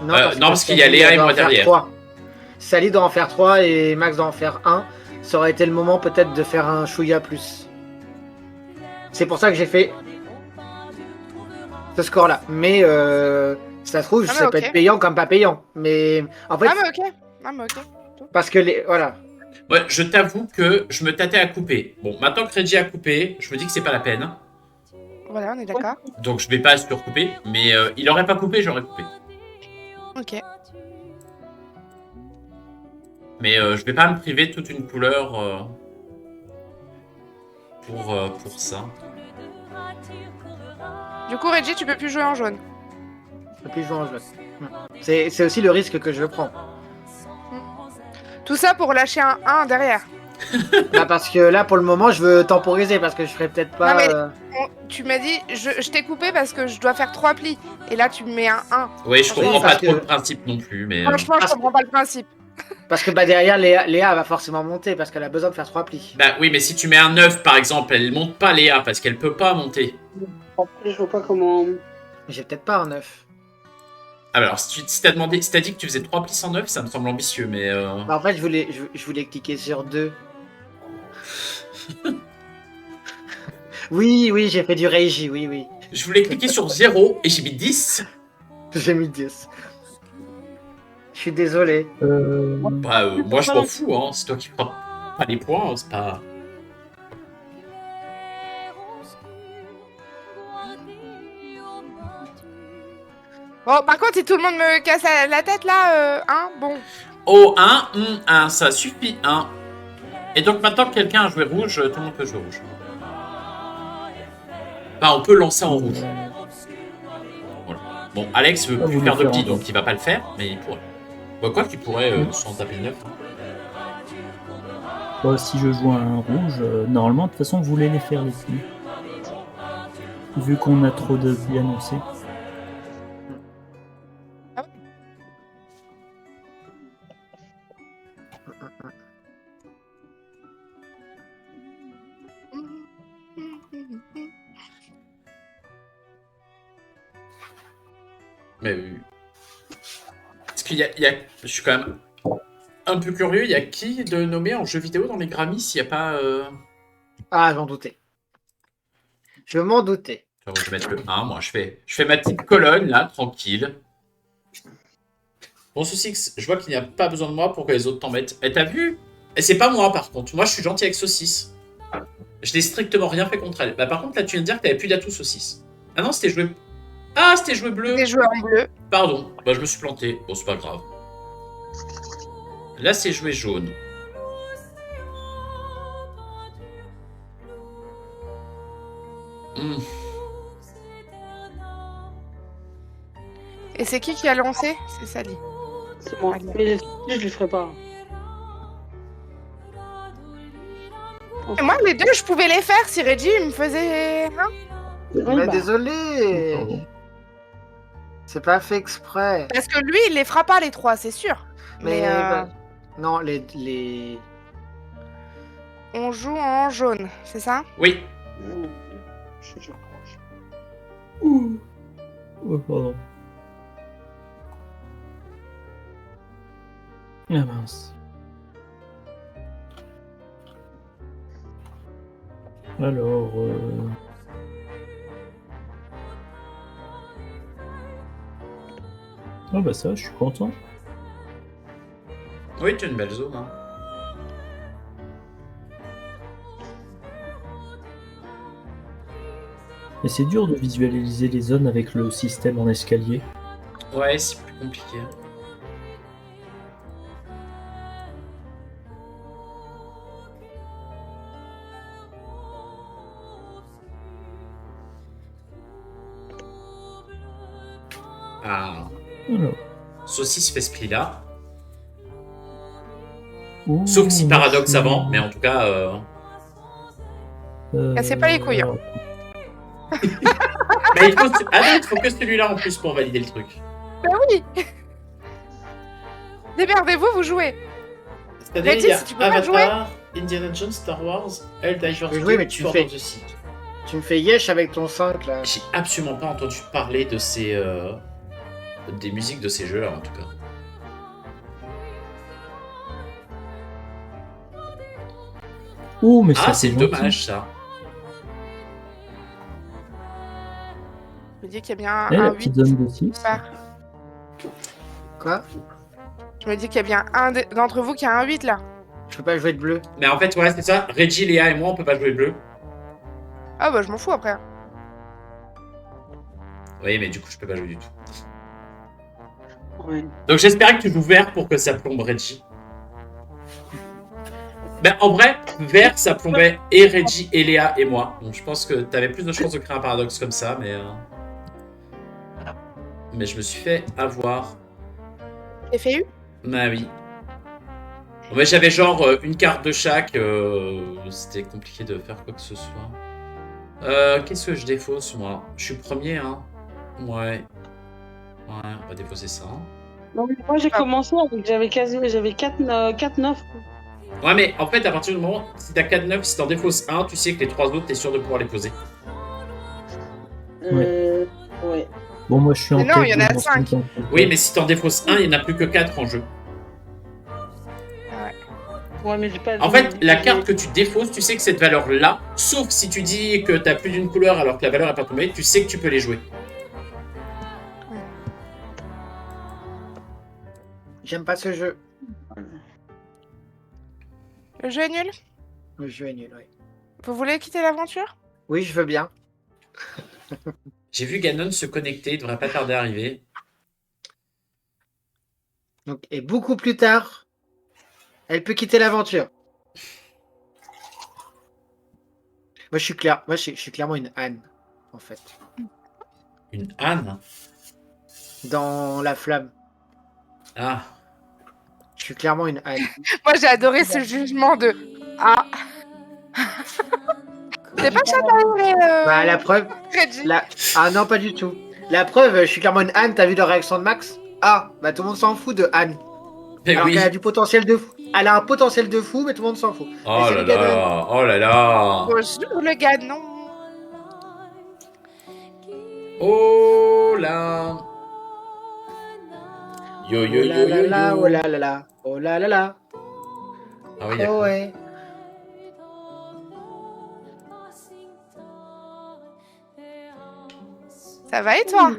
Non, parce qu'il y a Sally Léa et doit moi en faire derrière. 3. Sally doit en faire 3 et Max doit en faire 1. Ça aurait été le moment peut-être de faire un chouïa plus. C'est pour ça que j'ai fait ce score-là. Mais ça se trouve, Ah, mais ça peut ok. être payant comme pas payant. Mais en fait, Ah mais ok, ah mais ok. parce que les. Voilà. Ouais, je t'avoue que je me tâtais à couper. Bon, maintenant que Reggie a coupé, je me dis que c'est pas la peine. Voilà, on est d'accord. Donc je vais pas surcouper. Mais il aurait pas coupé, j'aurais coupé. Ok. Mais je vais pas me priver de toute une couleur pour ça. Du coup, Reggie, tu peux plus jouer en jaune. Et puis je joue en jeu. C'est aussi le risque que je prends. Tout ça pour lâcher un 1 derrière. Bah, parce que là, pour le moment, je veux temporiser parce que je ferai peut-être pas. Non, mais- Tu m'as dit, je t'ai coupé parce que je dois faire 3 plis. Et là, tu me mets un 1. Oui, je comprends parce pas trop que- le principe non plus, mais. Franchement, je comprends pas le principe. Parce que bah, derrière, Léa va forcément monter parce qu'elle a besoin de faire 3 plis. Bah oui, mais si tu mets un 9 par exemple, elle monte pas Léa parce qu'elle peut pas monter. Après, je vois pas comment. J'ai peut-être pas un 9. Ah bah alors, si t'as demandé, si t'as dit que tu faisais 3 plis en 9, ça me semble ambitieux, mais. Bah, en fait, je voulais cliquer sur 2. Oui, j'ai fait du régie, oui. Je voulais cliquer sur 0 et j'ai mis 10. J'ai mis 10. Je suis désolé. Bah, moi je m'en fous, hein. C'est toi qui prends pas les points, c'est pas. Bon, par contre, si tout le monde me casse la tête là, hein, bon. Oh, 1, ça suffit, 1. Et donc maintenant que quelqu'un a joué rouge, tout le monde peut jouer rouge. Enfin, on peut lancer en rouge. Voilà. Bon, Alex veut Ah, plus vous faire le de faire plis, encore. donc il va pas le faire, mais il pourrait. Bah, quoi qu'il pourrait s'en taper 9. Bah, si je joue un rouge, normalement, de toute façon, vous voulez les faire les plis. Vu qu'on a trop de plis annoncés. Mais oui. Parce qu'il y a. Je suis quand même un peu curieux, il y a qui de nommé en jeu vidéo dans les Grammys s'il n'y a pas. Ah, j'en doutais. Je m'en doutais. Je vais mettre le 1, moi je fais ma petite colonne là, tranquille. Bon, Saucisse, je vois qu'il n'y a pas besoin de moi pour que les autres t'en mettent. Et t'as vu? Et c'est pas moi par contre, moi je suis gentil avec Saucisse. Je n'ai strictement rien fait contre elle. Bah par contre là tu viens de dire que t'avais plus d'atout Saucisse. Ah non, c'était joué. Ah, c'était joué bleu. Des joueurs en bleu. Pardon, bah je me suis planté. Bon, c'est pas grave. Là c'est joué jaune. Hmm. Et c'est qui a lancé? C'est Sally. C'est moi. Allez. Mais je le ferai pas. Et moi, les deux, je pouvais les faire si Reggie me faisait. Hein? Oui, Mais bah, désolé. Pardon. C'est pas fait exprès. Parce que lui, il les fera pas les trois, c'est sûr. Mais bah, non, les. on joue en jaune, c'est ça? Oui. je suis proche. Oh, pardon. Ah mince. Alors... Ah bah ça, je suis content. Oui, tu as une belle zone. Hein. Et c'est dur de visualiser les zones avec le système en escalier. Ouais, c'est plus compliqué. Ah. Alors, Saucisse fait ce pli-là. Sauf si Ouh, Paradox moi, avant, mais en tout cas... Cassez pas les couilles, hein. alors, Mais il faut... Ah non, il faut que celui-là en plus pour valider le truc. Bah oui. Démerdez-vous, vous jouez. C'est-à-dire, Reggie, si tu peux pas jouer. Indiana Jones, Star Wars, Helldivers peux jouer, mais tu fais- of the Sea. Tu me fais yesh avec ton 5 là. J'ai absolument pas entendu parler de ces... des musiques de ces jeux-là, en tout cas. ouh, mais ça, Ah, c'est gentil. dommage, ça. Je me dis qu'il y a bien Eh, la un 8. petite zone de 6. Quoi? Je me dis qu'il y a bien un d'entre vous qui a un 8 là. Je peux pas jouer de bleu. Mais en fait, ouais, c'est ça. Reggie, Léa et moi, on peut pas jouer bleu. Ah bah je m'en fous après. Oui, mais du coup, je peux pas jouer du tout. Ouais. Donc j'espérais que tu joues vert pour que ça plombe Reggie. Ben, en vrai, vert, ça plombait et Reggie et Léa et moi. Donc je pense que t'avais plus de chances de créer un paradoxe comme ça, mais je me suis fait avoir. FAU. Bah oui. Mais j'avais genre une carte de chaque. C'était compliqué de faire quoi que ce soit. Qu'est-ce que je défausse, moi? Je suis premier, hein. Ouais. Ouais, on va défausser ça. Non, mais moi j'ai commencé avec j'avais 4-9. Ouais, mais en fait, à partir du moment, si t'as 4-9, si t'en défausses un, tu sais que les 3 autres, t'es sûr de pouvoir les poser. Ouais. Bon, moi, je suis en Mais non, tête il y en a devant 5. 50. Oui, mais si t'en défausses un, il n'y en a plus que 4 en jeu. Ouais, mais j'ai pas. En fait, la carte que tu défausses, tu sais que cette valeur-là, sauf si tu dis que t'as plus d'une couleur alors que la valeur n'est pas tombée, tu sais que tu peux les jouer. J'aime pas ce jeu. Le jeu est nul. Le jeu est nul, oui. Vous voulez quitter l'aventure? Oui, je veux bien. J'ai vu Ganon se connecter, il devrait pas tarder à arriver. Donc, et beaucoup plus tard, elle peut quitter l'aventure. Moi, je suis clairement une Anne, en fait. Une Anne. Dans la flamme. Ah. Je suis clairement une Anne. Moi j'ai adoré ce jugement de ah. C'est pas ça d'aller Bah, la preuve. Reggie. Ah non, pas du tout. La preuve, je suis clairement une Anne. T'as vu la réaction de Max? Ah, bah tout le monde s'en fout de Anne. Mais Alors oui. qu'elle a du potentiel de fou. Elle a un potentiel de fou, mais tout le monde s'en fout. Oh Et c'est là le Ganon. là. Oh là là. Bonjour le gars, non. Oh là. Yo yo Oh yo là yo là là, yo. oh là là là, oh là là là. Ah oui, Oh d'accord. ouais. Ça va et toi?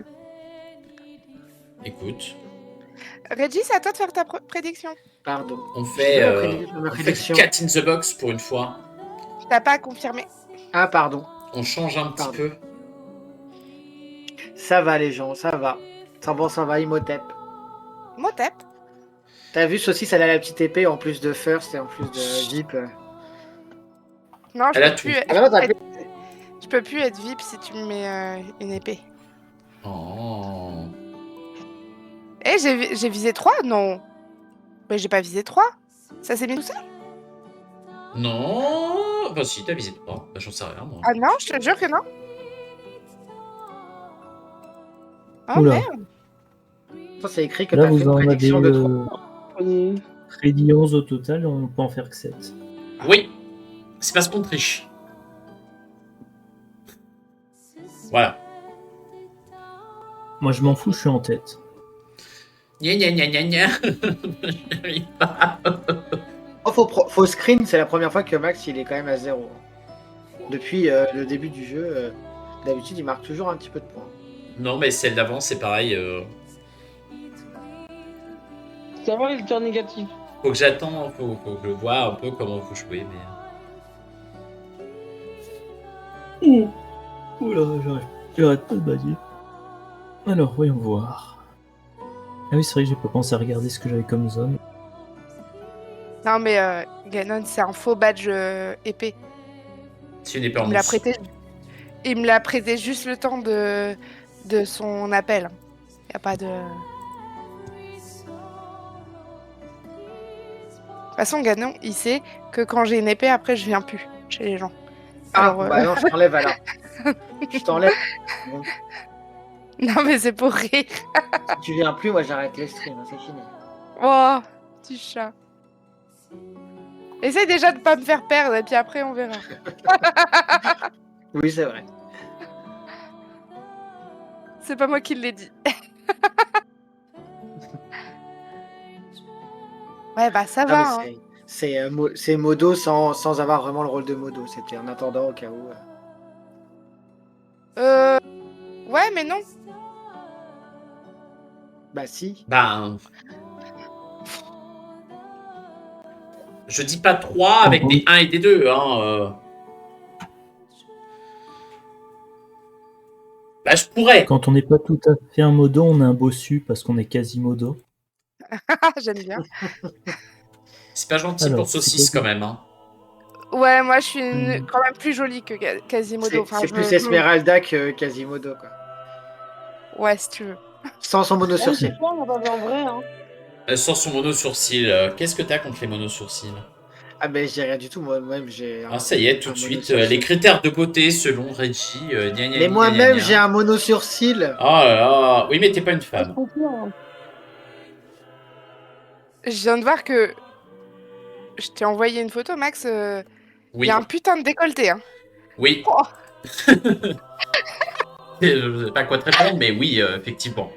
Écoute, Reggie, c'est à toi de faire ta prédiction. Pardon. on fait, Ma on fait prédiction. cat in the box pour une fois. T'as pas confirmé. Ah, pardon. On change un petit Pardon. peu. Ça va, les gens, ça va. Ça va, Imhotep. Motep. T'as vu, Saucisse, elle a la petite épée en plus de First et en plus de Vip. Non, je Elle a peux, tout. plus, Ah, non, t'as être, je peux plus être VIP si tu me mets une épée. Oh. Eh, j'ai visé 3? Non. Mais j'ai pas visé 3. Ça s'est mis tout seul? Non. Enfin, si, t'as visé 3. Bah, j'en sais rien, moi. Ah non, je te jure que non. Oh Oula. merde. Ça, c'est écrit que Là, t'as fait vous une en avez prédiction de 3. prédit 11 au total, on peut en faire que 7. Oui. C'est parce qu'on triche. Voilà. Moi, je m'en fous, je suis en tête. Gna gna gna gna gna. J'arrive pas. Oh, faut screen, c'est la première fois que Max il est quand même à 0. Depuis le début du jeu, d'habitude il marque toujours un petit peu de points. Non, mais celle d'avant, c'est pareil. Ça va, il est négatif. Faut que j'attende, faut que je vois un peu comment vous jouez, mais... Oula, j'arrête pas de bailler. Alors, voyons voir. Ah oui, c'est vrai que j'ai pas pensé à regarder ce que j'avais comme zone. Non, mais Ganon, c'est un faux badge épée. C'est une épée en Il me l'a mousse. prêté. Il me l'a prêté juste le temps de son appel. Y a pas de. façon, Ganon, il sait que quand j'ai une épée, après, je viens plus chez les gens. Ah, Alors, bah non, je t'enlève alors. Je t'enlève. Bon, Non, mais c'est pour rire. si tu viens plus, moi j'arrête les streams, c'est fini. Oh, petit chat. Essaye déjà de pas me faire perdre, et puis après, on verra. Oui, c'est vrai. C'est pas moi qui l'ai dit. Ouais, bah ça Non, mais va. Hein. c'est Modo sans avoir vraiment le rôle de Modo. C'était en attendant au cas où. Ouais, mais non. Bah si. Ben. Je dis pas 3 avec des 1 et des 2. Hein. Bah, je pourrais. Quand on n'est pas tout à fait un modo, on est un bossu parce qu'on est quasi modo. J'aime bien. C'est pas gentil Alors, pour saucisse c'est pas quand même. Hein. Ouais, moi, je suis Hmm. quand même plus jolie que Quasimodo. Enfin, C'est plus Esmeralda que Quasimodo, quoi. Ouais, si tu veux. Sans son mono Ouais, c'est sourcil. ça, on va en vrai. Hein. Sans son mono sourcil. Qu'est-ce que t'as contre les mono sourcils? Ah ben j'ai rien du tout, moi-même j'ai. Ah, ça y est, tout un de mono suite. sourcil. Les critères de beauté selon Reggie. Gna, gna, Mais gna, moi-même gna, j'ai gna. un mono sourcil. Oh là là. Oui, mais t'es pas une Je femme. comprends. Je viens de voir que je t'ai envoyé une photo, Max. Il Oui. y a un putain de décolleté. Hein. Oui. Oh. Je sais pas quoi te répondre, mais oui, effectivement.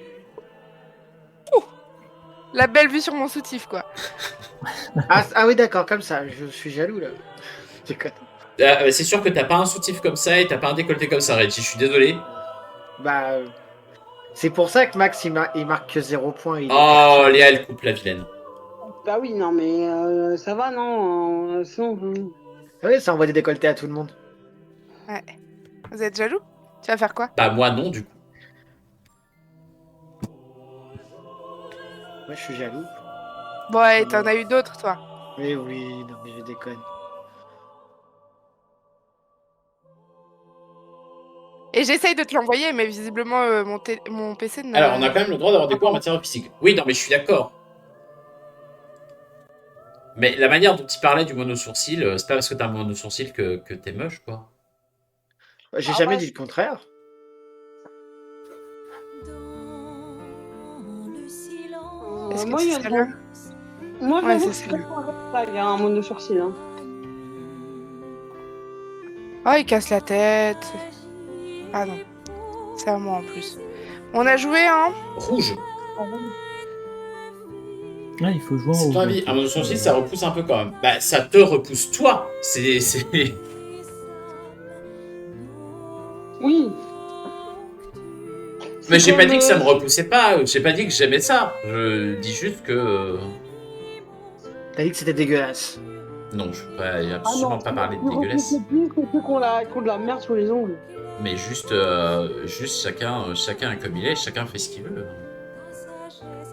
La belle vue sur mon soutif, quoi. Ah oui d'accord, comme ça, je suis jaloux là. Je déconne. C'est sûr que t'as pas un soutif comme ça et t'as pas un décolleté comme ça, Reggie. Je suis désolé. Bah c'est pour ça que Max il marque que 0 points. Il est Oh, parti. Léa, elle coupe la vilaine. Bah oui, non, mais ça va, non sinon, Ah oui, ça envoie des décolletés à tout le monde. Ouais. Vous êtes jaloux? Tu vas faire quoi? Bah, moi, non, du coup. Moi je suis jaloux. Bon, ouais, t'en as eu d'autres, toi. Mais oui, non mais je déconne. Et j'essaye de te l'envoyer, mais visiblement, mon PC ne... Alors, on a quand même le droit d'avoir des points en matière physique. Oui, non, mais je suis d'accord. Mais la manière dont tu parlais du mono-sourcil, c'est pas parce que t'as un mono-sourcil que t'es moche, quoi. J'ai Ah jamais ouais. dit le contraire. Est-ce que moi, c'est il y a celle-là? Moi, Ouais, j'avoue c'est que c'est celle-là. il y a un mono sourcil. Hein. Oh, il casse la tête. Ah non. C'est à moi, en plus. On a joué, hein? Rouge. Ah, il faut jouer en C'est rouge. ton avis. Un mono-sourcil, ça repousse un peu quand même. Bah, ça te repousse toi. C'est... Oui. Mais j'ai C'est pas comme, dit que ça me repoussait pas. J'ai pas dit que j'aimais ça. Je dis juste que... T'as dit que c'était dégueulasse. Non, je peux absolument pas parler de dégueulasse. C'est plus que ceux qui ont de la merde sur les ongles. Mais juste chacun est comme il est, chacun fait ce qu'il veut.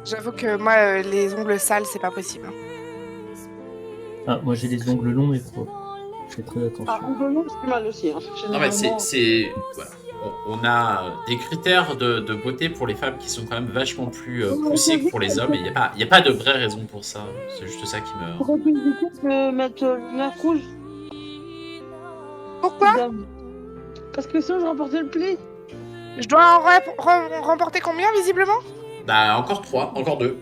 J'avoue que moi, les ongles sales, c'est pas possible. Hein. Ah, moi j'ai les ongles longs et propres. Je fais très Ah, attention. ongles longs, c'est mal aussi. Hein. Non mais Généralement. voilà. On a des critères de beauté pour les femmes qui sont quand même vachement plus poussés que pour les hommes, et il y a pas de vraie raison pour ça. C'est juste ça qui me... Pourquoi tu me dis que mettre lumière rouge? Pourquoi? Parce que sinon, je remportais le play. Je dois en remporter combien, visiblement? Bah encore 3, encore 2.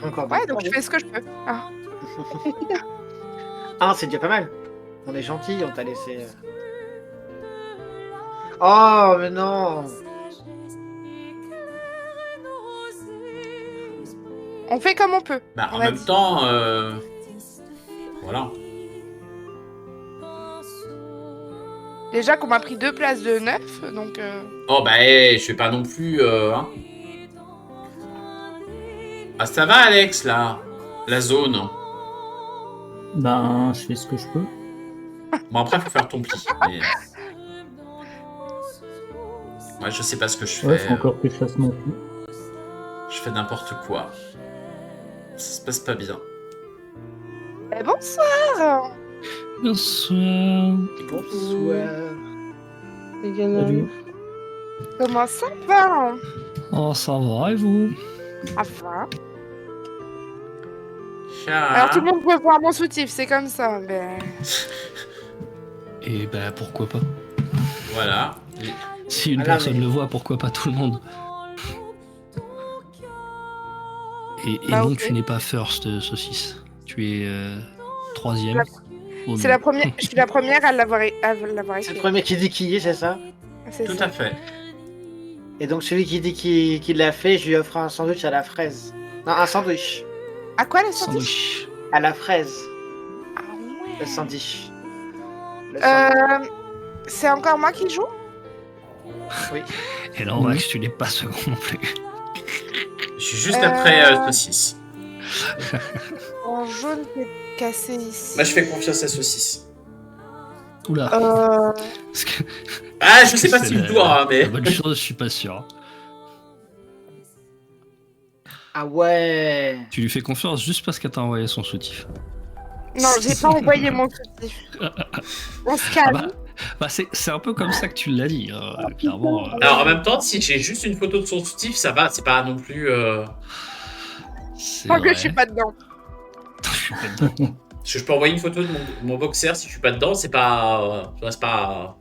Encore Ouais, bien. donc je fais ce que je peux. Ah. Ah, c'est déjà pas mal. On est gentil, on t'a laissé. Oh, mais non. On fait comme on peut. Bah en On a même dit. temps, voilà. Déjà qu'on m'a pris 2 places de 9, donc... Oh bah je fais pas non plus... hein. Ah ça va Alex là, la zone. Ben, je fais ce que je peux. Bon après faut faire ton pli. Mais... Ouais, je sais pas ce que je Ouais, fais. faut encore que je fasse mon coup. Je fais n'importe quoi. Ça se passe pas bien. Eh, bonsoir! Bonsoir. Bonsoir. Les gars, Salut. Comment ça va? Oh, ça va et vous? Ça va. Alors tout le monde peut voir mon soutif, c'est comme ça. Mais... Et bah pourquoi pas. Voilà. Si une Voilà, personne mais- le voit, pourquoi pas tout le monde. Et Bah, non, ok. tu n'es pas first, saucisse. Tu es troisième. La- au C'est mieux. la première. Je suis la première à l'avoir C'est écrit. le premier qui dit qui est, c'est ça? C'est Tout ça. à fait. Et donc celui qui dit qui l'a fait, je lui offre un sandwich à la fraise. Non, un sandwich. À quoi le sandwich? Sandwich. À la fraise. Ah ouais. Le sandwich. Le sandwich. C'est encore moi qui joue? Oui. Et là, Max, tu n'es pas second non plus. Je suis juste après Saucisse. En jaune, c'est cassé ici. Moi, je fais confiance à Saucisse. Oula. Parce que- Ah, je sais pas c'est si je la- dois, hein, mais. La bonne chose, je suis pas sûr. Ah ouais. Tu lui fais confiance juste parce qu'elle t'a envoyé son soutif. Non, j'ai pas envoyé mon soutif. On se Ah calme. bah c'est un peu comme ça que tu l'as dit, clairement. Alors, en même temps, si j'ai juste une photo de son soutif, ça va, c'est pas non plus. C'est Tant que vrai. je suis pas dedans. Je suis pas dedans. Parce que je peux envoyer une photo de mon boxer si je suis pas dedans, c'est pas. Ça reste pas.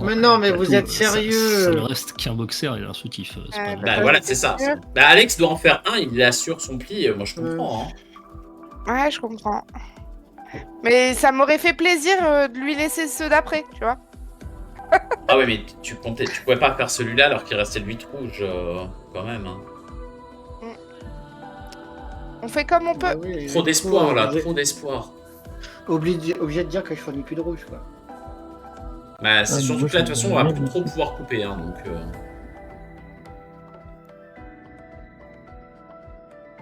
Mais non, mais Après vous tout, êtes ça sérieux. ne reste qu'un boxer et un soutif. C'est pas Bah, grave. Bah voilà, c'est ça. sûr. Bah, Alex doit en faire un, il assure son pli, moi je comprends. Hein. Ouais, je comprends. Mais ça m'aurait fait plaisir de lui laisser ceux d'après, tu vois. Ah ouais, mais tu pouvais pas faire celui-là alors qu'il restait le 8 rouge quand même. Hein. On fait comme on Bah peut. oui, Trop d'espoir là, obligé- trop d'espoir. Obligé de dire que je fournis plus de rouge, quoi. Bah, c'est Ah, surtout moi, que là, de je toute façon, on va bien plus vu. trop pouvoir couper. Hein, donc,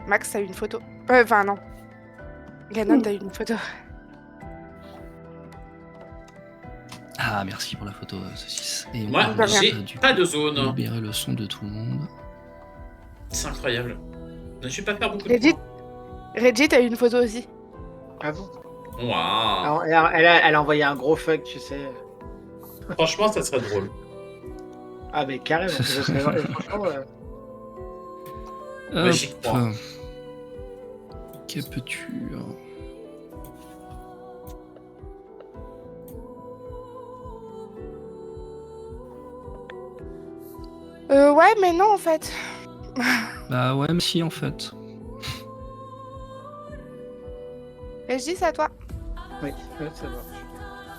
Max, t'as eu une photo. Enfin, non. Ganon, t'as eu une photo. Ah, merci pour la photo, saucisse. Et Moi, on va, j'ai du pas coup, de zone. libérer le son de tout le monde. C'est incroyable. Je vais pas faire beaucoup de Reggie, points. Reggie, t'as eu une photo aussi. Ah bon? Waouh. Alors, elle a envoyé un gros fuck, tu sais. Franchement, ça serait drôle. Ah mais carrément. Franchement, Ouais, j'y crois. Hop. Que peux-tu... Ouais, mais non, en fait. Bah ouais, mais si, en fait. Reggie, c'est à toi. oui, ouais, c'est bon.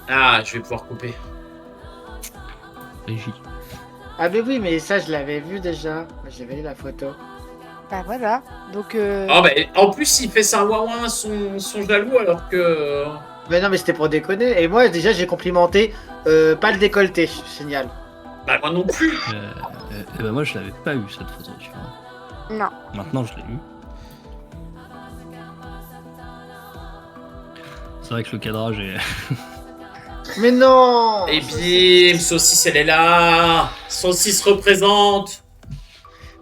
Ah, je vais pouvoir couper. Régie. Ah mais oui, mais ça je l'avais vu déjà. J'avais vu la photo. Bah voilà. Donc, Oh, bah, en plus, il fait ça ouin son jaloux alors que. Mais non, mais c'était pour déconner. Et moi déjà j'ai complimenté pas le décolleté, je signale. Bah, moi non plus. Et bah moi, je l'avais pas eu, cette photo, tu vois. non. Maintenant, je l'ai eu. C'est vrai que le cadrage est... Mais non. Et bim, Saucisse, elle est là. Saucisse représente.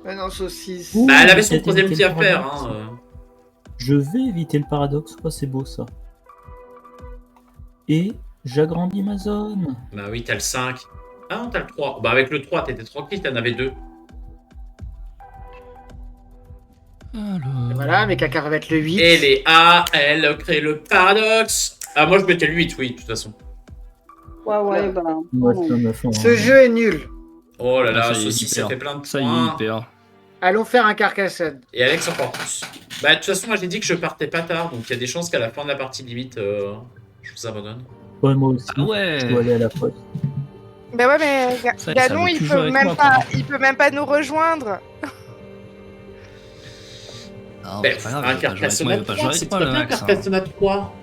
Mais non, saucisse. Ouh, Bah, elle avait son peut-être troisième éviter pied le à faire. paradoxe. Hein. Je vais éviter le paradoxe, quoi, c'est beau ça. Et j'agrandis ma zone. Bah oui, t'as le 5. Ah non, t'as le 3. Bah, avec le 3, t'étais tranquille, t'en avais 2. Alors... Et voilà, mes caca va mettre le 8. Et les A, elle crée le paradoxe. Ah, moi, je mettais le 8, oui, de toute façon. Ouais, bah. Moi, non. je suis un enfant. Ce jeu est nul. Oh là là, Ah, ça y est, Saucisse, il ça perd. fait plein de Ça y est, points. il perd. Allons faire un Carcassonne. Et Alex encore plus. Bah, de toute façon, moi, j'ai dit que je partais pas tard, donc il y a des chances qu'à la fin de la partie limite, je vous abandonne. Ouais, moi aussi. Ah ouais. Je dois aller à la poste. Bah ouais, mais Ça, Ganon, ça veut il plus jouer peut avec même moi, pas, quoi. il peut même pas nous rejoindre. Non, Bah, c'est pas grave, un il va pas jouer avec moi, Carcassonne il va pas jouer 3, avec c'est moi, très le bien, Max, hein. Carcassonne 3.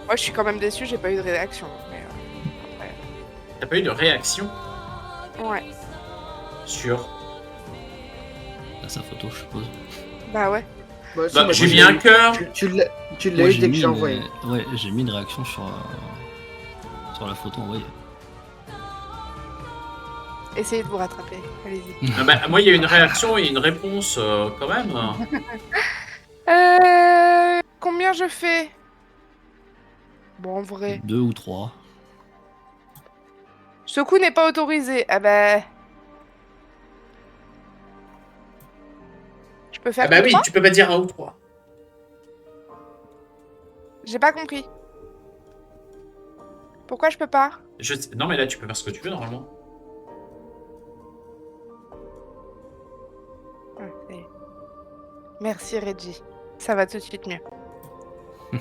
Moi, je suis quand même déçu, j'ai pas eu de réaction. Mais, après, T'as pas eu de réaction ouais. sur. À sa photo, je suppose. Bah ouais. Bah, si, Bah, moi, j'ai je mis l'ai un eu. cœur. Tu l'as Moi, eu dès que j'ai envoyé. Ouais, j'ai mis une réaction sur la photo envoyée. Essayez de vous rattraper. Allez-y. Ah bah, moi, il y a une réaction et une réponse quand même. Combien je fais? Bon, en vrai. 2 ou 3. Ce coup n'est pas autorisé. Ah bah. peux faire Ah bah que oui, 3? tu peux pas dire 1 ou 3. J'ai pas compris. Pourquoi je peux pas? Non, mais là, tu peux faire ce que tu veux, normalement. Ok. Merci Reggie. Ça va tout de suite mieux.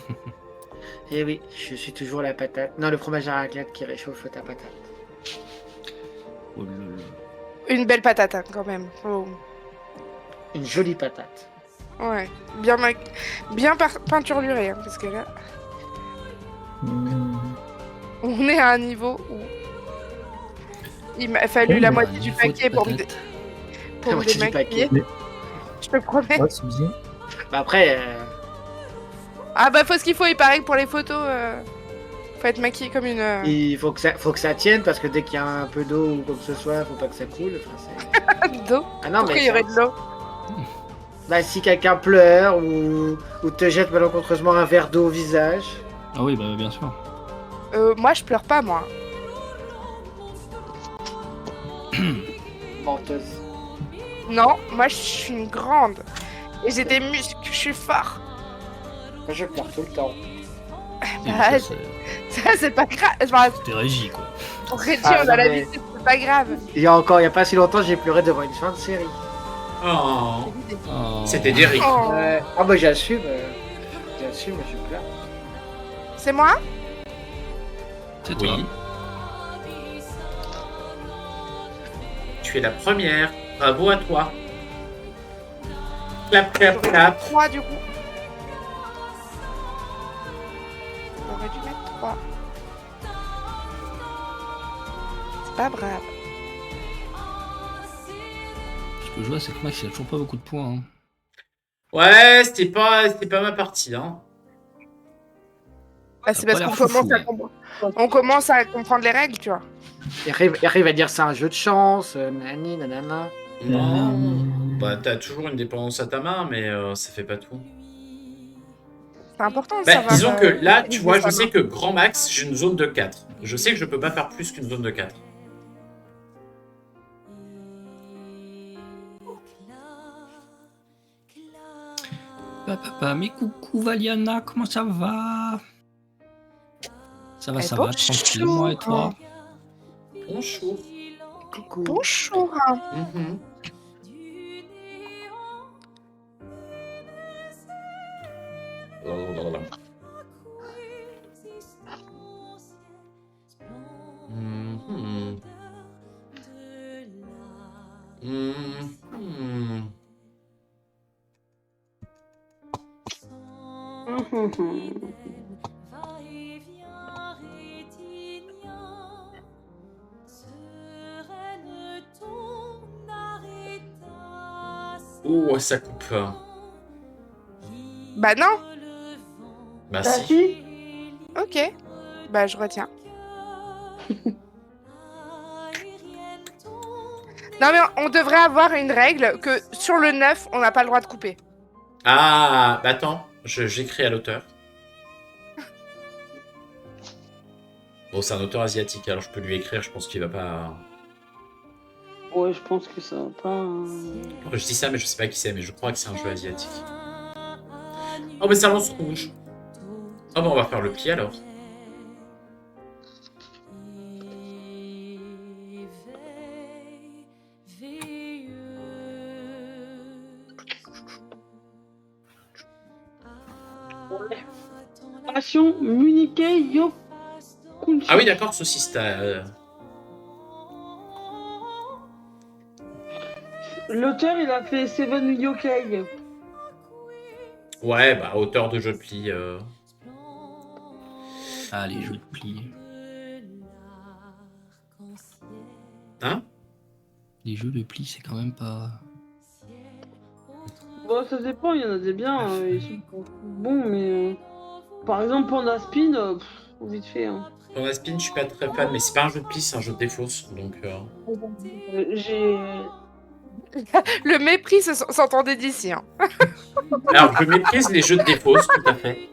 Eh oui, je suis toujours la patate. Non, le fromage à raclette qui réchauffe ta patate. Oh là là. Une belle patate hein, quand même. Faut- Une jolie patate. Ouais. Bien peinturlurée hein, parce que là, Mmh. on est à un niveau où il m'a fallu Oh, la mais moitié Un du niveau de paquet pour me, patate. pour La me moitié du démaquiller. paquet. Je te promets. Ouais, c'est bien. Bah après, Ah bah faut ce qu'il faut, il paraît que pour les photos, faut être maquillé comme une... il faut que ça tienne parce que dès qu'il y a un peu d'eau ou quoi que ce soit, faut pas que ça coule. Enfin, d'eau. ah non, Pourquoi mais il y aurait de l'eau? bah, si quelqu'un pleure ou te jette malencontreusement un verre d'eau au visage. Ah oui, bah bien sûr. Moi je pleure pas moi. Menteuse. Non, moi je suis une grande. Et j'ai des muscles, je suis fort. Moi, je pleure tout le temps. Et Bah, ça, ça c'est pas grave. Enfin, C'était Régie, quoi. pour Reggie, Ah, on a non, mais- l'habitude, c'est pas grave. Il y a pas si longtemps, j'ai pleuré devant une fin de série. Oh, Oh. c'était Derrick. Oh. Ah bah j'assume, je pleure. C'est moi? C'est toi. Oui. Tu es la première. Bravo à toi. Clap, clap, clap. 3 du coup. J'aurais dû mettre 3. C'est pas grave. Ce que je vois, c'est que Max, il a toujours pas beaucoup de points. Hein. Ouais, c'était pas ma partie, hein. Bah, c'est pas parce l'air qu'on foufou, commence, on commence à comprendre les règles, tu vois. Il arrive à dire c'est un jeu de chance, nani, nanana. Non. Bah, t'as toujours une dépendance à ta main, mais ça fait pas tout. C'est important de Bah, savoir. disons que là, tu utiliser vois, sa je sais main. que grand max, j'ai une zone de 4. Je sais que je peux pas faire plus qu'une zone de 4. Papa, mais coucou Valiana, comment ça va? Ça va, Eh, ça va, bonjour. tranquille, moi et toi? Bonjour. Coucou. Bonjour. Mhm. Blablabla. Mhm. Mhm. Oh, ça coupe. Bah non. Bah Bah si. si. Ok. Bah je retiens. Non mais on devrait avoir une règle que sur le 9, on n'a pas le droit de couper. Ah, bah attends, j'écris à l'auteur. Bon, c'est un auteur asiatique, alors je peux lui écrire, je pense qu'il va pas... Ouais, je pense que ça va pas. Je dis ça, mais je sais pas qui c'est, mais je crois que c'est un jeu asiatique. Oh, mais ça lance rouge. Oh, bah on va faire le pli alors. Passion Munike Yo Kunchi. Ah oui, d'accord, saucisse, L'auteur, il a fait Seven Yokai. Ouais, bah auteur de jeu de pli. Ah, les jeux de pli. Hein? Les jeux de pli, c'est quand même pas... Bon, ça dépend, il y en a des biens, ils sont bons, mais... par exemple, Panda Spin, vite fait. Hein. Dans la spin, je suis pas très fan, mais c'est pas un jeu de pli, c'est un jeu de défausse, donc... J'ai... Le mépris s'entendait d'ici. Hein. Alors, je méprise les jeux de défausse, tout à fait.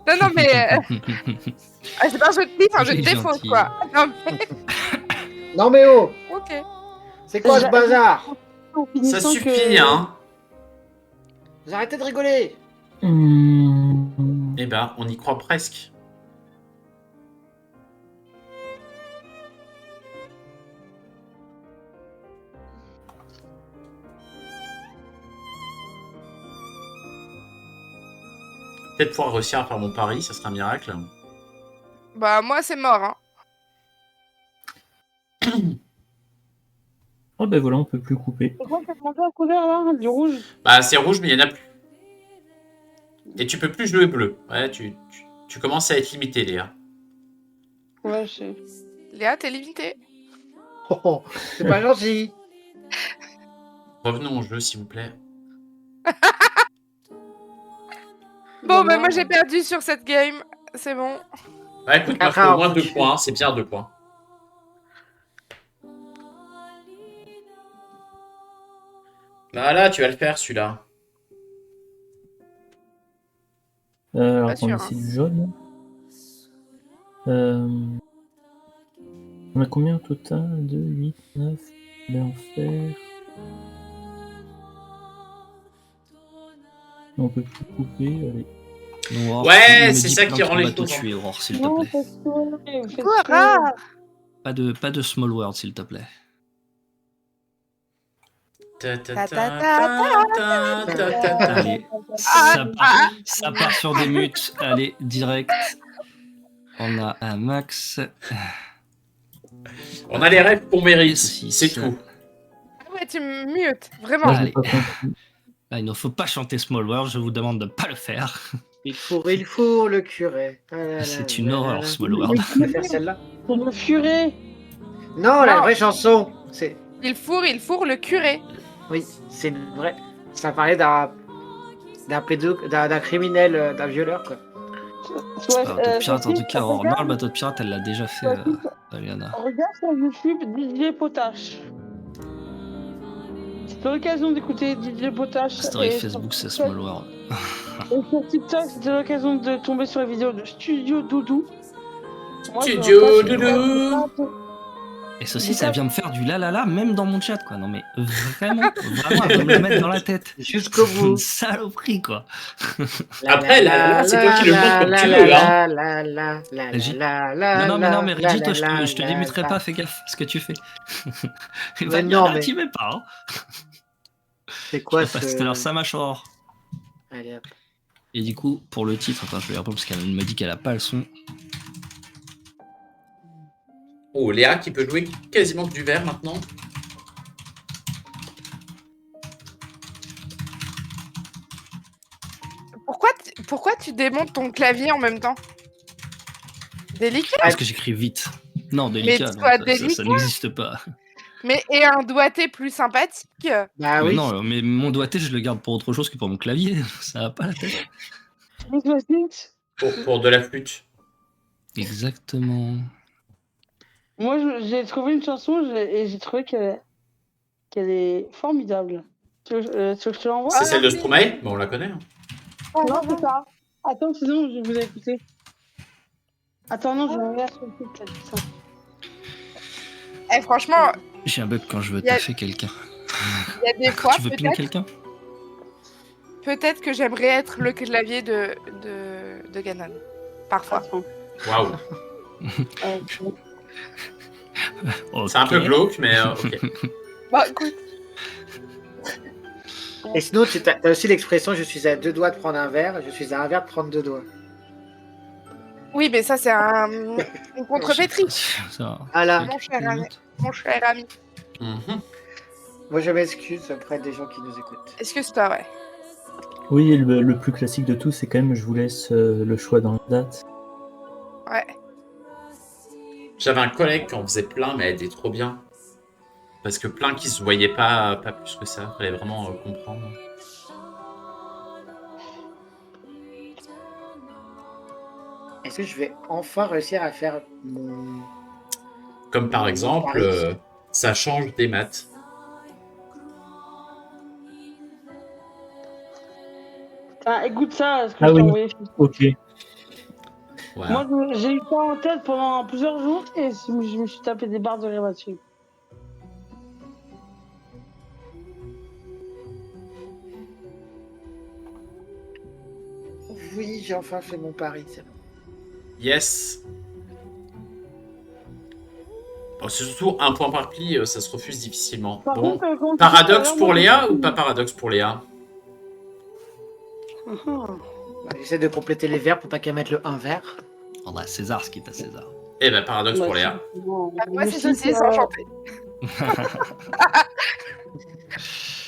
Non, non, mais. C'est pas un jeu de pli, c'est un jeu de Il est défaut, gentil. quoi. Non, mais. Non mais oh, Ok. c'est quoi ce bazar? en Ça finissant suffit, hein. Vous arrêtez de rigoler. Eh ben, on y croit presque. Peut-être pouvoir réussir à faire mon pari, ça serait un miracle. Bah, moi, c'est mort. Hein. Oh ben voilà, on peut plus couper. C'est quoi qui a demandé la couleur là? Du rouge? Bah, c'est rouge, mais il y en a plus. Et tu peux plus jouer bleu. Ouais, tu commences à être limité, Léa. Ouais, je sais. Léa, t'es limitée. Oh, oh, c'est pas gentil. Revenons au jeu, s'il vous plaît. Bon, bah, moi, j'ai perdu sur cette game. C'est bon. Bah, écoute, moi, je fais au moins 2 points. C'est bien 2 points. Là, tu vas le faire, celui-là. Alors, Pas attendez, sûr, c'est du jaune. On a combien au total? 2, 8, 9. Je vais en faire. On peut plus couper, allez. Noir, Ouais, il me c'est dit ça plein qui de rend les bateaux choses. tués, Aurore, s'il te Non, plaît. parce que vous faites Quoi, chier. rare. Pas de small world, s'il te plaît. Allez, ça part sur des mutes. Allez, direct. On a un max. On a les rêves qu'on mérite, Ceci, c'est ça. tout. Ah ouais, tu me mutes. Vraiment. Moi, je Allez. n'ai pas compris. Là, il ne faut pas chanter Small World, je vous demande de ne pas le faire. Il fourre le curé. Ah là là C'est là une là horreur, là. Small World. Je vais faire celle-là. C'est le furet. Non, la Non. vraie chanson. C'est. Il fourre le curé. Oui, c'est une vraie. Ça parlait d'un criminel, d'un violeur, quoi. Bateau de pirate, en tout cas, Aurore, non, le bateau de pirate, elle l'a déjà fait, Aliana. Regarde sur YouTube DJ Potache. C'est l'occasion d'écouter DJ Potache. Story et Facebook, c'est sur- Small World. Et sur TikTok, c'était l'occasion de tomber sur la vidéo de Studio Doudou. Moi, je Studio passe- Doudou. Et ceci, ça vient me faire du la la la, même dans mon chat, quoi. Non, mais vraiment, elle va me le mettre dans la tête. Jusqu'au C'est bout. une saloperie, quoi. Après, là, c'est toi qui le montres comme tu veux, hein. Vas-y. Non, mais Rigito, je te limiterai pas, fais gaffe à ce que tu fais. Et Mais Vaniana, non, mais- t'y mets pas, hein. C'est quoi Je passe tout à l'heure, ça marche, Aurore. Allez, hop. Et du coup, pour le titre, attends, je vais répondre parce qu'elle me dit qu'elle a pas le son. Oh, Léa qui peut jouer quasiment que du vert maintenant. Pourquoi tu démontes ton clavier en même temps? Délicat. Parce que j'écris vite. Non, délicat, non, toi, ça délicat. n'existe pas. Mais et un doigté plus sympathique. Bah Mais oui. non, mais mon doigté, je le garde pour autre chose que pour mon clavier. Ça va pas la tête. Pour de la flûte. Exactement. Moi, j'ai trouvé une chanson et j'ai trouvé qu'elle est formidable. Tu veux que je te l'envoie? C'est celle de Stromae, mais on la connaît. Hein. Non, c'est ça. Attends, sinon, je vous ai écouté. Attends, non, je vais regarder sur le site, t'as dit ça. Eh, franchement, J'ai un bug quand je veux Y a- taffer quelqu'un. il y a des fois, Tu veux ping quelqu'un? peut-être que j'aimerais être le clavier de Ganon. Parfois. Attends. Waouh. Ok. C'est un peu glauque, mais ok. Bah, écoute, Et sinon, tu as aussi l'expression je suis à 2 doigts de prendre un verre, je suis à un verre de prendre 2 doigts. oui, mais ça, c'est une contrepétrie, Ça, Ah là, mon cher ami. Mon cher ami. Mhm. moi je m'excuse auprès des gens qui nous écoutent. Excuse-toi, ouais. Oui, le plus classique de tout, c'est quand même je vous laisse le choix dans la date. Ouais. J'avais un collègue qui en faisait plein, mais elle était trop bien. Parce que plein qui se voyaient pas plus que ça. Fallait vraiment comprendre. Est-ce que je vais enfin réussir à faire mon. Comme par exemple, ça change des maths. Ah, écoute ça, ce que Ah je t'ai oui. envoyé. Ok. Voilà. Moi, j'ai eu ça en tête pendant plusieurs jours et je me suis tapé des barres de rire là-dessus. Oui, j'ai enfin fait mon pari. C'est bon. Yes. Bon, c'est surtout un point par pli, ça se refuse difficilement. Par Bon, contre, quand tu paradoxe dis, pour moi, Léa ou pas paradoxe pour Léa? Ah, Bah, j'essaie de compléter les vers pour pas qu'elle mette le 1 vert. On a César, ce qui est à César. Eh ben, paradoxe bah, pour Léa. bon, Moi, le c'est site, saucisse, enchanté.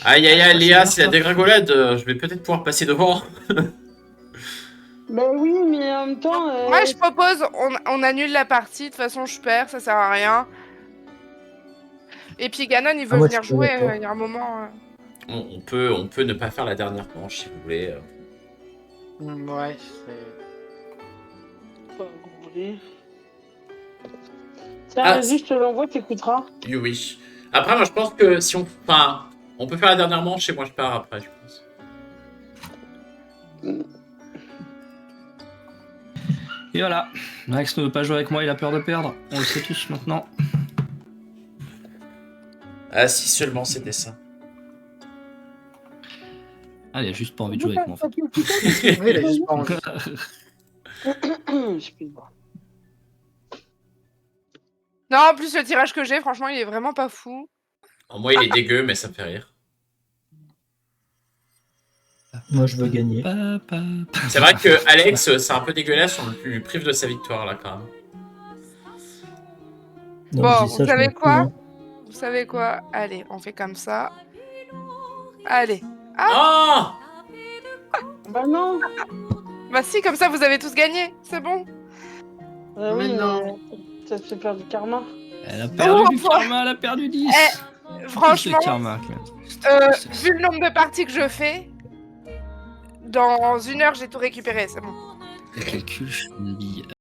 Aïe aïe aïe, Léa, c'est c'est la bien, dégringolade, je vais peut-être pouvoir passer devant. Ben oui, mais en même temps. Moi, je propose, on annule la partie. De toute façon, je perds, ça sert à rien. Et puis Ganon, il veut moi, venir je suis jouer. d'accord. Il y a un moment. On peut ne pas faire la dernière manche si vous voulez. Ouais, c'est. Pas gouré. Tiens, Ah, vas-y, je te l'envoie, t'écouteras. Oui, oui. Après, moi, je pense que si on... Enfin, on peut faire la dernière manche et moi, je pars après, je pense. Et voilà. Max ne veut pas jouer avec moi, il a peur de perdre. On le sait tous maintenant. Ah, si seulement c'était ça. Ah, il a juste pas envie de jouer avec moi en fait. Oui, il a juste pas envie. Je peux pas. Non, en plus, le tirage que j'ai, franchement, il est vraiment pas fou. En moi, il est dégueu, mais ça me fait rire. Moi, je veux gagner. C'est vrai que Alex, c'est un peu dégueulasse, on lui prive de sa victoire, là, quand même. Non, Bon, je dis ça, vous je savez m'en fous, quoi hein. Vous savez quoi? Allez, on fait comme ça. Allez. Oh Bah non. Bah si, comme ça, vous avez tous gagné. C'est bon. Oui, Mais non. mais ça te fait perdre du karma. Elle a perdu Oh, du karma, elle a perdu 10. Franchement, Plus de karma, Clem. vu le nombre de parties que je fais, dans 1 heure, j'ai tout récupéré. C'est bon. Le calcul, je me dis,